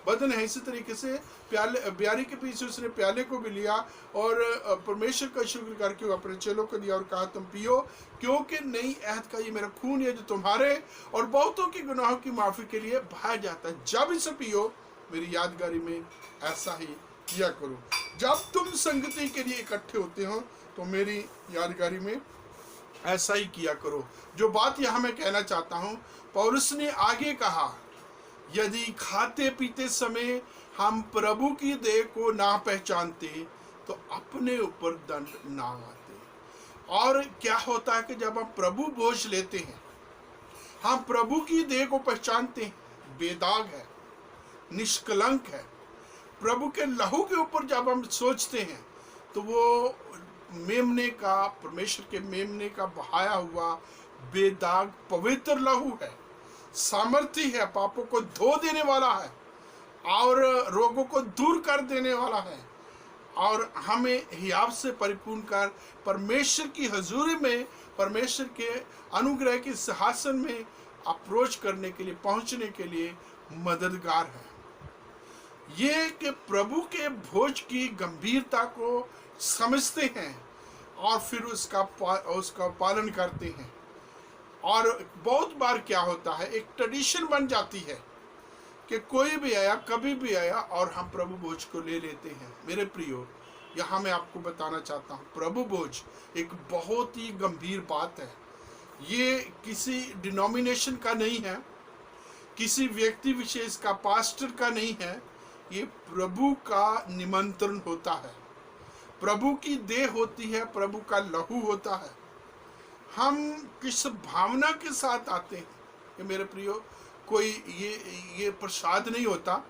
बदन है। इसी तरीके से प्याले ब्यारी के पीछे उसने प्याले को भी लिया और परमेश्वर का शुक्र करके वो अपने चेलों को दिया और कहा तुम पियो क्योंकि नई अहद का ये मेरा खून है जो तुम्हारे और बहुतों के गुनाहों की माफ़ी के लिए बहाया जाता है। जब इसे पियो मेरी यादगारी में ऐसा ही किया करो। जब तुम संगति के लिए इकट्ठे होते हो तो मेरी यादगारी में ऐसा ही किया करो। जो बात यहाँ मैं कहना चाहता हूँ, पौलुस ने आगे कहा यदि खाते पीते समय हम प्रभु की देह को ना पहचानते तो अपने ऊपर दंड ना आते। और क्या होता है कि जब हम प्रभु भोज लेते हैं, हम प्रभु की देह को पहचानते हैं, बेदाग है, निष्कलंक है। प्रभु के लहू के ऊपर जब हम सोचते हैं तो वो मेमने का, परमेश्वर के मेमने का बहाया हुआ बेदाग पवित्र लहू है, सामर्थ्य है, पापों को धो देने वाला है और रोगों को दूर कर देने वाला है और हमें हियाव से परिपूर्ण कर परमेश्वर की हजूरी में, परमेश्वर के अनुग्रह के सिंहासन में अप्रोच करने के लिए, पहुंचने के लिए मददगार है। ये कि प्रभु के भोज की गंभीरता को समझते हैं और फिर उसका पालन करते हैं। और बहुत बार क्या होता है, एक ट्रेडिशन बन जाती है कि कोई भी आया, कभी भी आया और हम प्रभु भोज को ले लेते हैं। मेरे प्रियो, यहाँ मैं आपको बताना चाहता हूँ, प्रभु भोज एक बहुत ही गंभीर बात है। ये किसी डिनोमिनेशन का नहीं है, किसी व्यक्ति विशेष का, पास्टर का नहीं है, ये प्रभु का निमंत्रण होता है, प्रभु की देह होती है, प्रभु का लहू होता है। हम किस भावना के साथ आते हैं कि मेरे प्रियो, कोई ये प्रसाद नहीं होता,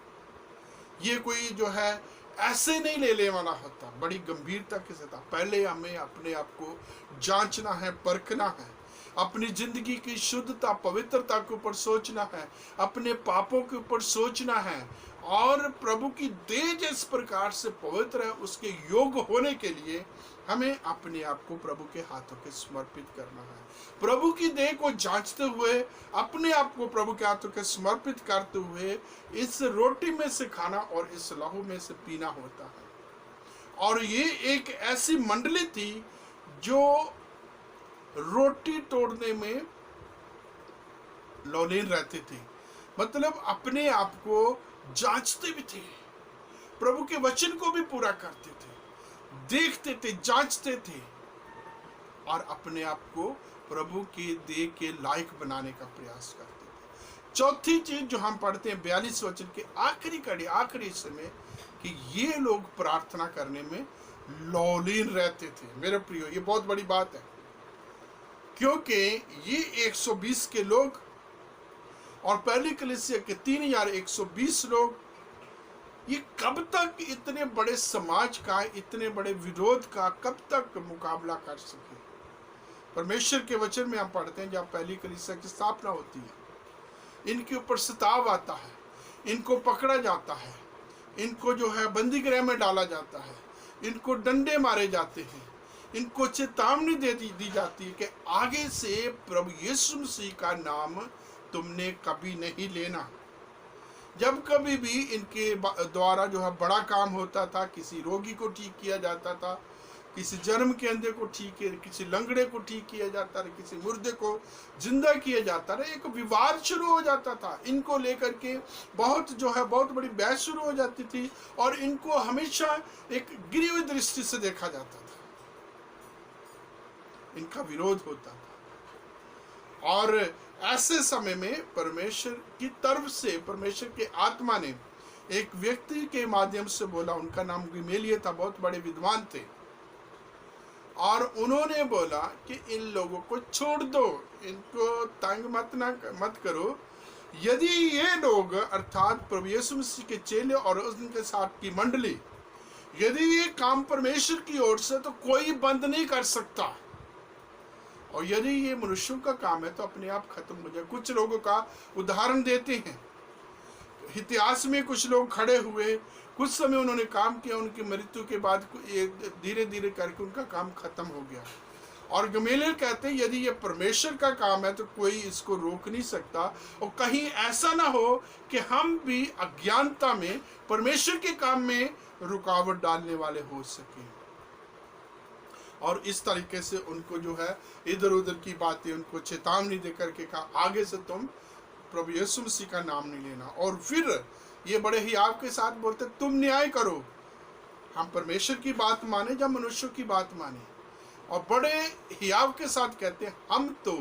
ये कोई जो है ऐसे नहीं ले वाला होता, बड़ी गंभीरता के साथ। पहले हमें अपने आप को जांचना है, परखना है, अपनी जिंदगी की शुद्धता, पवित्रता के ऊपर सोचना है, अपने पापों के ऊपर सोचना है और प्रभु की देह जिस प्रकार से पवित्र है उसके योग्य होने के लिए हमें अपने आप को प्रभु के हाथों के समर्पित करना है। प्रभु की देह को जांचते हुए, अपने आप को प्रभु के हाथों के समर्पित करते हुए इस रोटी में से खाना और इस लहू में से पीना होता है। और ये एक ऐसी मंडली थी जो रोटी तोड़ने में लौलीन रहते थे, मतलब अपने आप को जांचते भी थे, प्रभु के वचन को भी पूरा करते थे, देखते थे, जांचते थे और अपने आप को प्रभु के देह के लायक बनाने का प्रयास करते थे। चौथी चीज जो हम पढ़ते हैं 42 वचन के आखिरी कड़ी, आखिरी हिस्से में, कि ये लोग प्रार्थना करने में लौलीन रहते थे। मेरे प्रियो, ये बहुत बड़ी बात है, क्योंकि ये 120 के लोग और पहली कलीसिया के 3120 लोग, ये कब तक इतने बड़े समाज का, इतने बड़े विरोध का कब तक मुकाबला कर सके? परमेश्वर के वचन में हम पढ़ते हैं, जब पहली कलीसिया की स्थापना होती है, इनके ऊपर सताव आता है, इनको पकड़ा जाता है, इनको जो है बंदी गृह में डाला जाता है, इनको डंडे मारे जाते हैं, इनको चेतावनी दी जाती है कि आगे से प्रभु यीशु मसीह का नाम तुमने कभी नहीं लेना। जब कभी भी इनके द्वारा जो है बड़ा काम होता था, किसी रोगी को ठीक किया जाता था, किसी जन्म के अंधे को ठीक किया, किसी लंगड़े को ठीक किया जाता था, किसी मुर्दे को जिंदा किया जाता था, एक विवाद शुरू हो जाता था। इनको लेकर के बहुत बड़ी बहस शुरू हो जाती थी और इनको हमेशा एक गिरी हुई दृष्टि से देखा जाता था, इनका विरोध होता था। और ऐसे समय में परमेश्वर की तरफ से, परमेश्वर के आत्मा ने एक व्यक्ति के माध्यम से बोला, उनका नाम गमलीएल था, बहुत बड़े विद्वान थे, और उन्होंने बोला कि इन लोगों को छोड़ दो, इनको तंग मत करो। यदि ये लोग, अर्थात प्रभु यीशु मसीह के चेले और उनके साथ की मंडली, यदि ये काम परमेश्वर की ओर से, तो कोई बंद नहीं कर सकता, और यदि ये मनुष्यों का काम है तो अपने आप खत्म हो जाए। कुछ लोगों का उदाहरण देते हैं, इतिहास में कुछ लोग खड़े हुए, कुछ समय उन्होंने काम किया, उनकी मृत्यु के बाद धीरे धीरे करके उनका काम खत्म हो गया। और गमलीएल कहते हैं यदि ये परमेश्वर का काम है तो कोई इसको रोक नहीं सकता, और कहीं ऐसा ना हो कि हम भी अज्ञानता में परमेश्वर के काम में रुकावट डालने वाले हो सके। और इस तरीके से उनको जो है इधर उधर की बातें, उनको चेतावनी देकर के कहा, आगे से तुम प्रभु यीशु मसीह का नाम नहीं लेना। और फिर ये बड़े हियाव के साथ बोलते, तुम न्याय करो, हम परमेश्वर की बात माने या मनुष्यों की बात माने। और बड़े हियाव के साथ कहते हैं, हम तो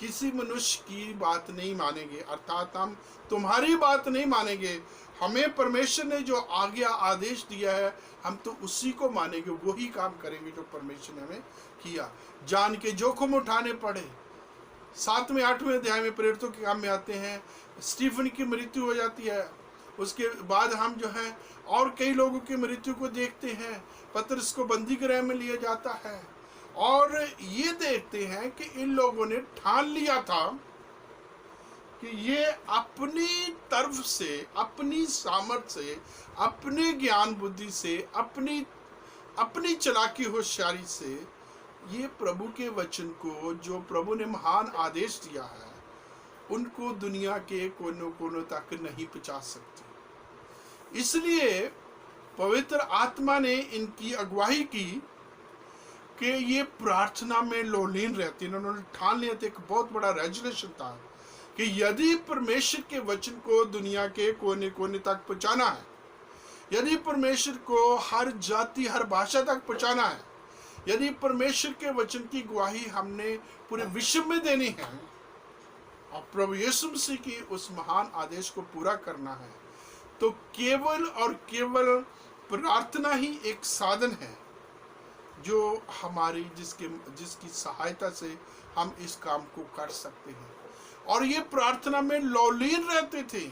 किसी मनुष्य की बात नहीं मानेंगे, अर्थात हम तुम्हारी बात नहीं मानेंगे, हमें परमेश्वर ने जो आज्ञा आदेश दिया है हम तो उसी को मानेंगे, वही काम करेंगे जो परमेश्वर ने हमें किया। जान के जोखिम उठाने पड़े। 7वें 8वें अध्याय में प्रेरितों के काम में आते हैं, स्टीफन की मृत्यु हो जाती है, उसके बाद हम जो है और कई लोगों की मृत्यु को देखते हैं, पतरस को बंदी गृह में लिया जाता है, और ये देखते हैं कि इन लोगों ने ठान लिया था कि ये अपनी तरफ से, अपनी सामर्थ्य से, अपने ज्ञान बुद्धि से, अपनी चालाकी होशियारी से ये प्रभु के वचन को, जो प्रभु ने महान आदेश दिया है, उनको दुनिया के कोनों कोनों तक नहीं पहुंचा सकते। इसलिए पवित्र आत्मा ने इनकी अगुवाई की कि ये प्रार्थना में लोलीन रहती। इन्होंने ठान लिया था, एक बहुत बड़ा रेजोल्यूशन था कि यदि परमेश्वर के वचन को दुनिया के कोने कोने तक पहुंचाना है, यदि परमेश्वर को हर जाति हर भाषा तक पहुंचाना है, यदि परमेश्वर के वचन की गवाही हमने पूरे विश्व में देनी है और प्रभु यीशु मसीह की उस महान आदेश को पूरा करना है, तो केवल और केवल प्रार्थना ही एक साधन है जो हमारी जिसकी सहायता से हम इस काम को कर सकते हैं। और ये प्रार्थना में लौलीन रहते थे,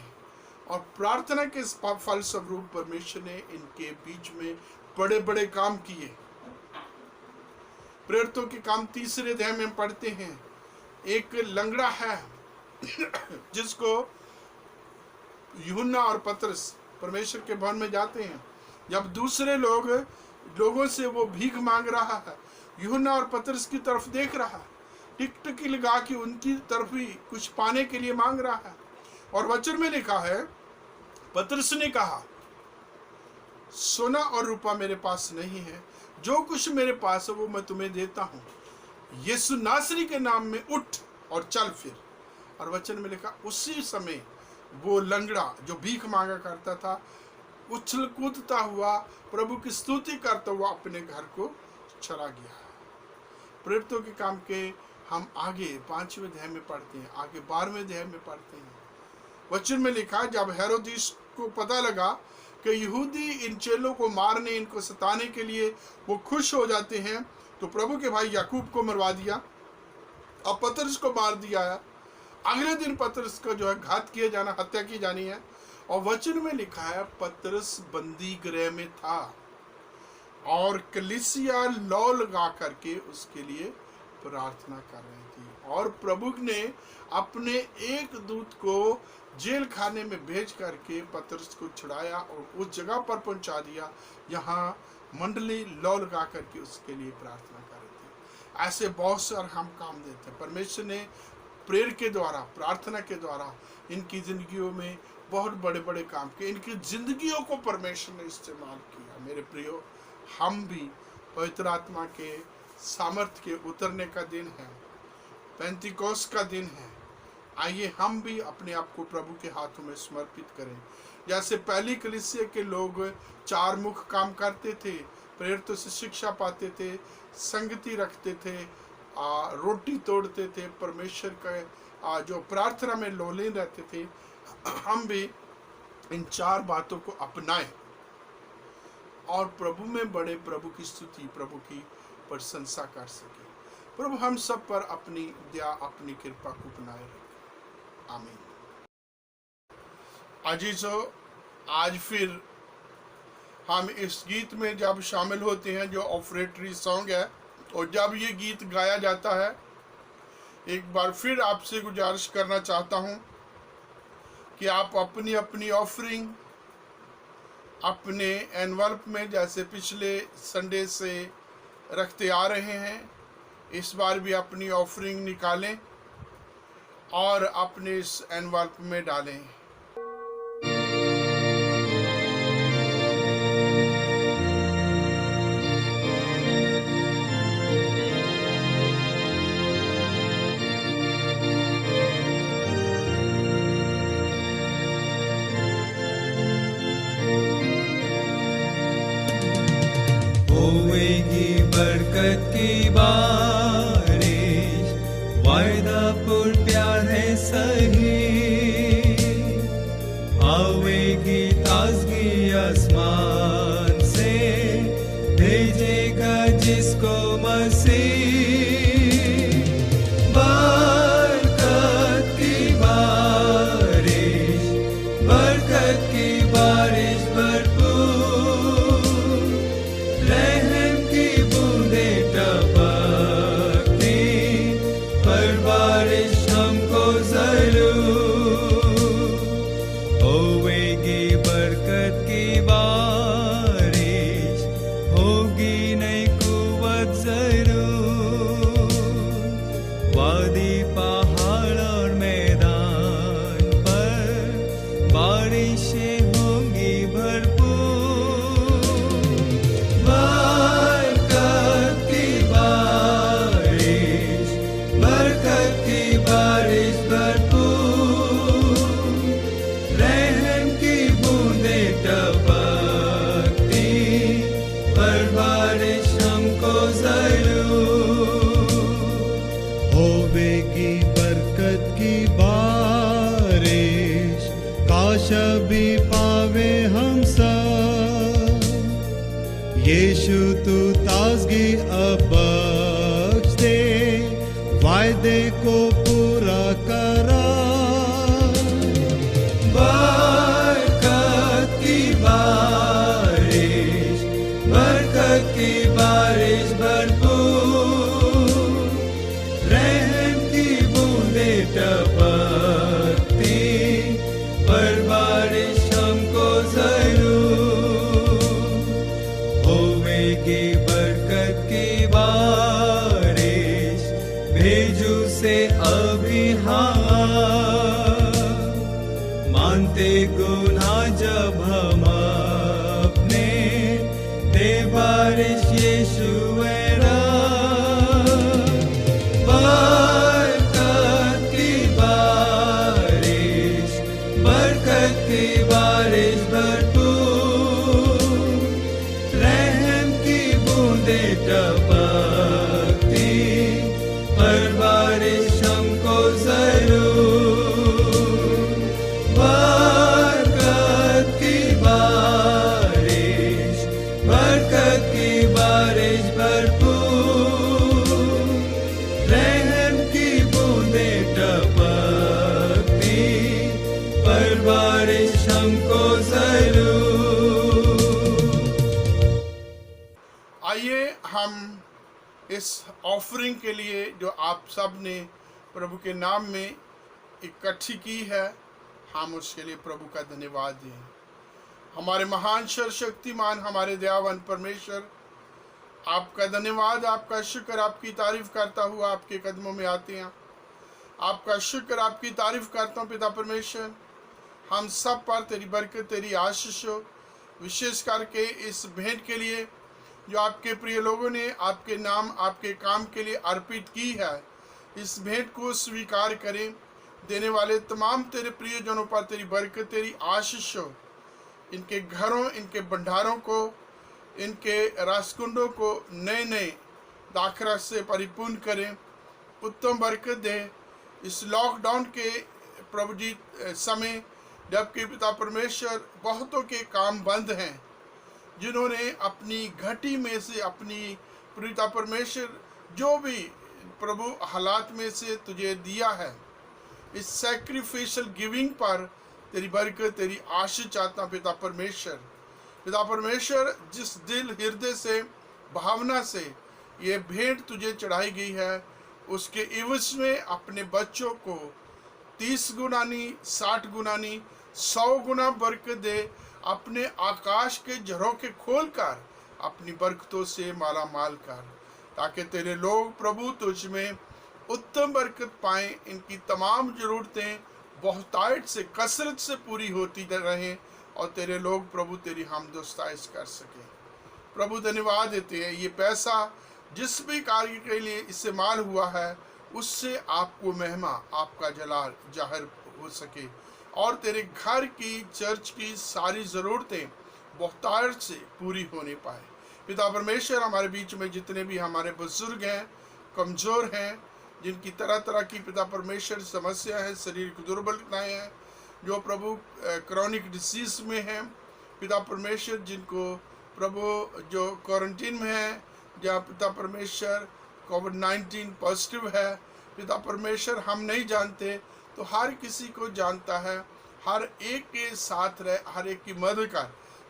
और प्रार्थना के फलस्वरूप परमेश्वर ने इनके बीच में बड़े बड़े काम किए। प्रेरितों के काम 3 अध्याय में पढ़ते हैं, एक लंगड़ा है जिसको यूहन्ना और पतरस परमेश्वर के भवन में जाते हैं। जब दूसरे लोगों से वो भीख मांग रहा है, यूहन्ना और पतरस की तरफ देख रहा है, टिकटकी लगा के उनकी तरफ ही कुछ पाने के लिए मांग रहा है। और वचन में लिखा है, पतरस ने कहा, सोना और रूपा मेरे पास नहीं है, जो कुछ मेरे पास है वो मैं तुम्हें देता हूँ। यीशु नासरी के नाम में उठ और चल फिर। और वचन में लिखा, उसी समय वो लंगड़ा जो भीख मांगा करता था, उछल कूदता हुआ प्रभु की स्तुति करता हुआ अपने घर को चला गया। प्रेरितों के काम के हम आगे 5वें अध्याय में पढ़ते हैं, आगे 12वें अध्याय में पढ़ते हैं। वचन में लिखा, जब हेरोदिस को पता लगा कि यहूदी इन चेलों को मारने, इनको सताने के लिए वो खुश हो जाते हैं, तो प्रभु के भाई याकूब को मरवा दिया और पतरस को मार दिया है। अगले दिन पतरस का जो है घात किया जाना, हत्या की जानी है। और वचन में लिखा है पतरस बंदी गृह में था और कलीसिया लौ लगा करके उसके लिए प्रार्थना कर रही थी, और प्रभु ने अपने एक दूत को जेल खाने में भेज करके पतरस को छुड़ाया और उस जगह पर पहुंचा दिया जहां मंडली लौ लगा करके उसके लिए प्रार्थना कर रही थी। ऐसे बहुत सारे हम काम देते हैं। परमेश्वर ने प्रेयर के द्वारा, प्रार्थना के द्वारा इनकी जिंदगियों में बहुत बड़े बड़े काम किए। इनकी जिंदगियों को परमेश्वर ने इस्तेमाल किया। मेरे प्रियो, हम भी पवित्र आत्मा के सामर्थ्य के उतरने का दिन है, पेंतिकोस्त का दिन है। आइए हम भी अपने आप को प्रभु के हाथों में समर्पित करें। जैसे पहली कलीसिया के लोग चार मुख काम करते थे, प्रेरितों से शिक्षा पाते थे, संगति रखते थे, रोटी तोड़ते थे, परमेश्वर का जो प्रार्थना में लोलीन रहते थे, हम भी इन चार बातों को अपनाएं और प्रभु में बड़े, प्रभु की स्तुति, प्रभु की प्रशंसा कर सके। प्रभु हम सब पर अपनी दया, अपनी कृपा को बनाए रखे। आमीन। अजीजों, आज फिर हम इस गीत में जब शामिल होते हैं जो ऑफरेटरी सॉन्ग है, और जब ये गीत गाया जाता है, एक बार फिर आपसे गुजारिश करना चाहता हूं कि आप अपनी अपनी ऑफरिंग अपने एनवलप में, जैसे पिछले संडे से रखते आ रहे हैं, इस बार भी अपनी ऑफरिंग निकालें और अपने इस एनवलप में डालें। होएगी बरकत की बारिश, वायदा पुर प्यार है सही, आवेगी ताजगी आसमान से, भेजेगा जिसको मसीह। बरकत की बारिश, बरकत की बारिश भरपूर, भी पावे हम सब। यीशु तू ताजगी अब बख्श दे, वायदे को पूरा करा। बरकत की बारिश, बरकत की बारिश भरपूर, रहम की बूंदे टपकती, पर बारिश हमको जरूर होवेगी। बरकत की बारिश भेजू से अभी हाँ, मानते गुनाह जब हम अपने, दे बारिश यीशु मेरा। की बारिश भरपूर, रहम की बूंदे टपकती, पर बारिश हमको जरूर। आइए हम इस ऑफरिंग के लिए जो आप सब ने प्रभु के नाम में इकट्ठी की है, हम उसके लिए प्रभु का धन्यवाद दें। हमारे महान सर्वशक्तिमान हमारे दयावान परमेश्वर, आपका धन्यवाद, आपका शुक्र, आपकी तारीफ करता हुआ आपके कदमों में आते हैं। आपका शुक्र, आपकी तारीफ करता हूँ पिता परमेश्वर। हम सब पर तेरी बरकत, तेरी आशीष हो, विशेष करके इस भेंट के लिए जो आपके प्रिय लोगों ने आपके नाम आपके काम के लिए अर्पित की है। इस भेंट को स्वीकार करें। देने वाले तमाम तेरे प्रियजनों पर तेरी बरकत, तेरी आशीष हो। इनके घरों, इनके भंडारों को, इनके रासकुंडों को नए नए दाखरस से परिपूर्ण करें, उत्तम बरकत दे। इस लॉकडाउन के प्रभु जी समय, जबकि पिता परमेश्वर बहुतों के काम बंद हैं, जिन्होंने अपनी घटी में से अपनी पिता परमेश्वर जो भी प्रभु हालात में से तुझे दिया है, इस सैक्रिफिशियल गिविंग पर तेरी बरकत, तेरी आशीष चाहता हूँ पिता परमेश्वर। पिता परमेश्वर, जिस दिल हृदय से, भावना से ये भेंट तुझे चढ़ाई गई है, उसके इवज में अपने बच्चों को 30 गुनानी, 60 गुनानी, 100 गुना बरकत दे। अपने आकाश के झरोखे खोलकर अपनी बरकतों से माला माल कर, ताकि तेरे लोग प्रभु तुझ में उत्तम बरकत पाएं। इनकी तमाम ज़रूरतें बहुतायत से, कसरत से पूरी होती रहें और तेरे लोग प्रभु तेरी हमदोस्ताइश कर सकें। प्रभु धन्यवाद देते हैं, ये पैसा जिस भी कार्य के लिए इस्तेमाल हुआ है, उससे आपको महिमा, आपका जलाल जाहिर हो सके और तेरे घर की, चर्च की सारी ज़रूरतें बहुतायत से पूरी होने पाए। पिता परमेश्वर, हमारे बीच में जितने भी हमारे बुजुर्ग हैं, कमज़ोर हैं, जिनकी तरह तरह की पिता परमेश्वर समस्या है, शारीरिक दुर्बलताएँ हैं, जो प्रभु क्रॉनिक डिसीज़ में हैं, पिता परमेश्वर, जिनको प्रभु जो क्वारंटीन में है, जहाँ पिता परमेश्वर कोविड-19 पॉजिटिव है, पिता परमेश्वर हम नहीं जानते तो हर किसी को जानता है। हर एक के साथ रह, हर एक की मदद कर।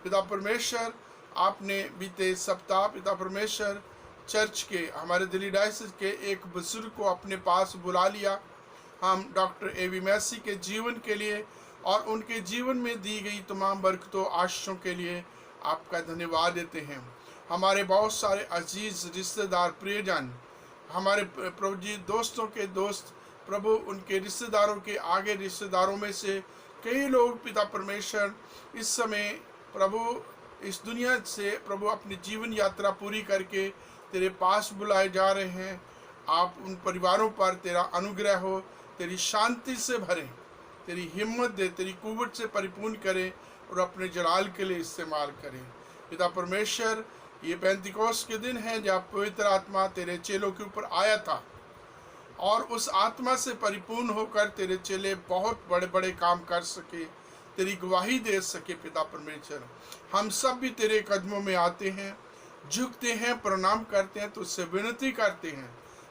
पिता परमेश्वर, आपने बीते सप्ताह पिता परमेश्वर चर्च के, हमारे दिल्ली डायसिस के एक बुजुर्ग को अपने पास बुला लिया। हम डॉक्टर एवी मैसी के जीवन के लिए और उनके जीवन में दी गई तमाम बरकतों, आशीषों के लिए आपका धन्यवाद देते हैं। हमारे बहुत सारे अजीज़ रिश्तेदार, प्रियजन, हमारे प्रभु जी दोस्तों के दोस्त, प्रभु उनके रिश्तेदारों के आगे रिश्तेदारों में से कई लोग पिता परमेश्वर इस समय प्रभु इस दुनिया से प्रभु अपनी जीवन यात्रा पूरी करके तेरे पास बुलाए जा रहे हैं। आप उन परिवारों पर तेरा अनुग्रह हो, तेरी शांति से भरें, तेरी हिम्मत दे, तेरी कुव्वत से परिपूर्ण करें और अपने जलाल के लिए इस्तेमाल करें। पिता परमेश्वर, ये पेंतिकोस्त के दिन है जब पवित्र आत्मा तेरे चेलों के ऊपर आया था और उस आत्मा से परिपूर्ण होकर तेरे चेले बहुत बड़े बड़े काम कर सके, तेरी गवाही दे सके। पिता परमेश्वर, हम सब भी तेरे कदमों में आते हैं, झुकते हैं, प्रणाम करते हैं, तुझसे विनती करते हैं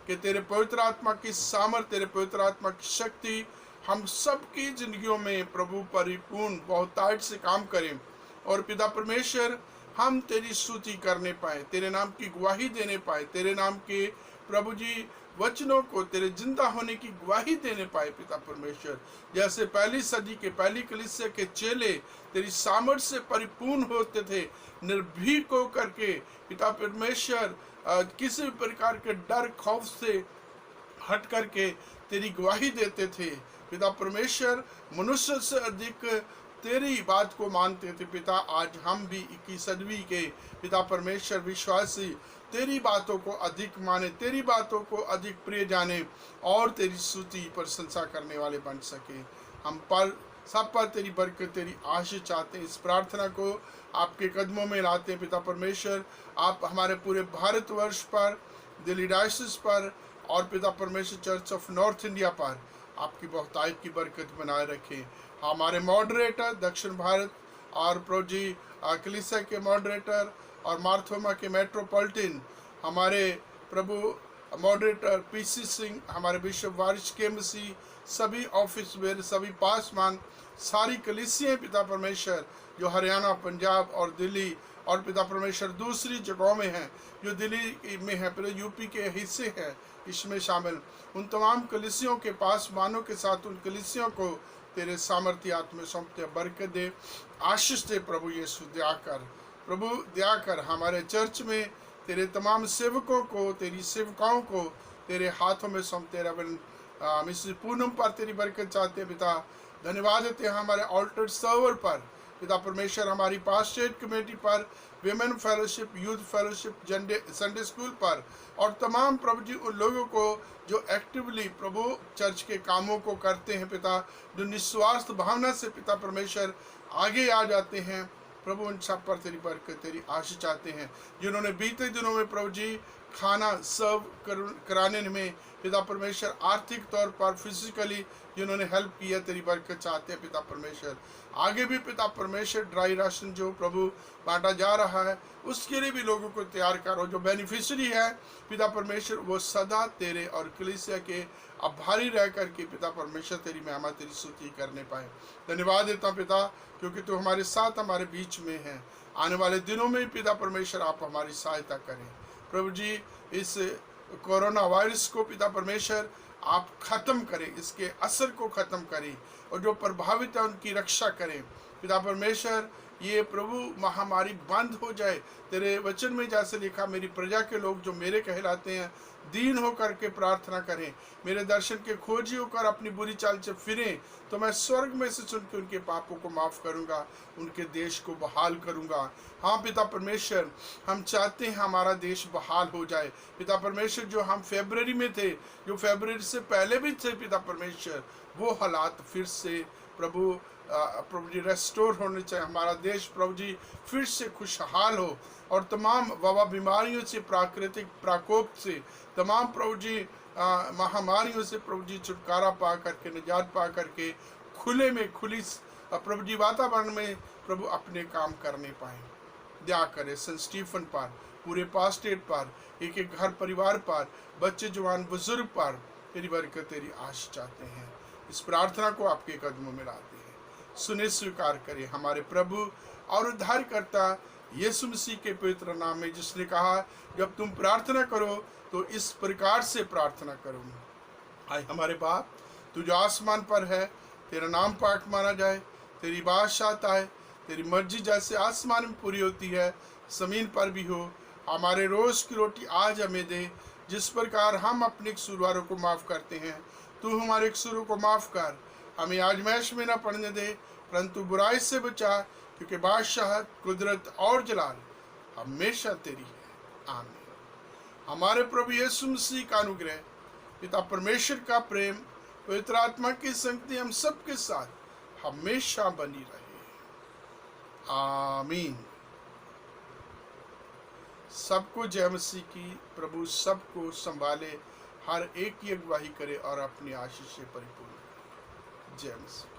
कि तेरे पवित्र आत्मा की सामर्थ, तेरे पवित्र आत्मा की शक्ति हम सब की जिंदगियों में प्रभु परिपूर्ण बहुतायत से काम करें और पिता परमेश्वर हम तेरी स्तुति करने पाए, तेरे नाम की गवाही देने पाए, तेरे नाम के प्रभु जी वचनों को तेरे जिंदा होने की गवाही देने पाए। पिता परमेश्वर, जैसे पहली सदी के पहली कलीसिया के चेले तेरी सामर्थ से परिपूर्ण होते थे, निर्भीक होकर के पिता परमेश्वर किसी भी प्रकार के डर खौफ से हट करके तेरी गवाही देते थे। पिता परमेश्वर, मनुष्य से अधिक तेरी बात को मानते थे। पिता, आज हम भी 21 सदी के पिता परमेश्वर विश्वासी तेरी बातों को अधिक माने, तेरी बातों को अधिक प्रिय जाने और तेरी स्तुति प्रशंसा करने वाले बन सके। हम पर सब पर तेरी बरकत, तेरी आशीष चाहते हैं। इस प्रार्थना को आपके कदमों में लाते हैं। पिता परमेश्वर, आप हमारे पूरे भारतवर्ष पर, दिल्ली डायसिस पर और पिता परमेश्वर चर्च ऑफ नॉर्थ इंडिया पर आपकी बहुतायत की बरकत बनाए रखें। हमारे मॉडरेटर दक्षिण भारत और प्रोजी कलीसिया के मॉडरेटर और मार्थोमा के मेट्रोपॉलिटन हमारे प्रभु मॉडरेटर पीसी सिंह, हमारे बिशप वारिश के मसीह, सभी ऑफिस वेयर, सभी पासवान, सारी कलीसियाँ पिता परमेश्वर जो हरियाणा, पंजाब और दिल्ली और पिता परमेश्वर दूसरी जगहों में हैं जो दिल्ली में है, फिर यूपी के हिस्से हैं इसमें शामिल, उन तमाम कलीसियों के पासवानों के साथ उन कलीसियों को तेरे सामर्थ्य आत्मा सौंपते, बरकत दे, आशीष दे प्रभु यीशु। दया कर हमारे चर्च में तेरे तमाम सेवकों को, तेरी सेवकाओं को तेरे हाथों में सौंपते। रवन मिस्टर पूनम पर तेरी बरकत चाहते पिता। धन्यवाद देते हैं हमारे ऑल्टर सर्वर पर पिता परमेश्वर, हमारी पास्टेट कमेटी पर, women fellowship, youth fellowship, Sunday school पर, और तमाम प्रभु जी उन लोगों को जो एक्टिवली प्रभु चर्च के कामों को करते हैं पिता, जो निस्वार्थ भावना से पिता परमेश्वर आगे आ जाते हैं प्रभु, उन सब पर तेरी बरकत, तेरी आशीष चाहते हैं। जिन्होंने बीते दिनों में प्रभु जी खाना सर्व कराने में पिता परमेश्वर आर्थिक तौर पर, फिजिकली जिन्होंने हेल्प किया, तेरी बरकत चाहते हैं पिता परमेश्वर। आगे भी पिता परमेश्वर ड्राई राशन जो प्रभु बांटा जा रहा है उसके लिए भी लोगों को तैयार करो। जो बेनिफिशियरी है पिता परमेश्वर वो सदा तेरे और कलीसिया के आभारी रह करके पिता परमेश्वर तेरी महिमा, तेरी स्तुति करने पाए। धन्यवाद देता हूँ पिता, क्योंकि तू हमारे साथ, हमारे बीच में है। आने वाले दिनों में पिता परमेश्वर आप हमारी सहायता करें प्रभु जी। इस कोरोना वायरस को पिता परमेश्वर आप खत्म करें, इसके असर को खत्म करें, और जो प्रभावित है उनकी रक्षा करें पिता परमेश्वर। ये प्रभु महामारी बंद हो जाए। तेरे वचन में जैसे लिखा, मेरी प्रजा के लोग जो मेरे कहलाते हैं दीन होकर के प्रार्थना करें, मेरे दर्शन के खोजी होकर अपनी बुरी चाल से फिरें, तो मैं स्वर्ग में से सुन के उनके पापों को माफ़ करूंगा, उनके देश को बहाल करूंगा। हाँ पिता परमेश्वर, हम चाहते हैं हमारा देश बहाल हो जाए पिता परमेश्वर। जो हम फरवरी में थे, जो फरवरी से पहले भी थे पिता परमेश्वर, वो हालात फिर से प्रभु जी रेस्टोर होने चाहिए। हमारा देश प्रभु जी फिर से खुशहाल हो, और तमाम वबा बीमारियों से, प्राकृतिक प्रकोप से, तमाम प्रभु जी महामारियों से प्रभु जी छुटकारा पा करके, निजात पा करके, खुले में खुली प्रभु जी वातावरण में प्रभु अपने काम करने पाए। दया करे सेंट स्टीफन पर, पूरे पास्टेट पर, एक एक घर परिवार पर, बच्चे जवान बुजुर्ग पर तेरी बरकत, तेरी आशीष चाहते हैं। इस प्रार्थना को आपके कदमों में लाते हैं, सुने स्वीकार करें हमारे प्रभु और उद्धारकर्ता यीशु मसीह के पवित्र नाम में, जिसने कहा जब तुम प्रार्थना करो तो इस प्रकार से प्रार्थना करो। आए हमारे बाप, तू जो आसमान पर है, तेरा नाम पाक माना जाए, तेरी बादशाह आए, तेरी मर्जी जैसे आसमान में पूरी होती है ज़मीन पर भी हो। हमारे रोज़ की रोटी आज हमें दे, जिस प्रकार हम अपने कसूरवारों को माफ़ करते हैं, तू हमारे कसूरों को माफ़ कर। हमें आजमाइश में न पड़ने दे, परंतु बुराई से बचा, क्योंकि बादशाह, कुदरत और जलाल हमेशा तेरी है। आमीन। हमारे प्रभु यीशु मसीह का अनुग्रह, पिता परमेश्वर का प्रेम, पवित्र आत्मा की संगति हम सबके साथ हमेशा बनी रहे। आमीन। सबको जय मसीह की। प्रभु सबको संभाले, हर एक की अगुवाई करे और अपनी आशीष से परिपूर्ण करे। जय मसीह।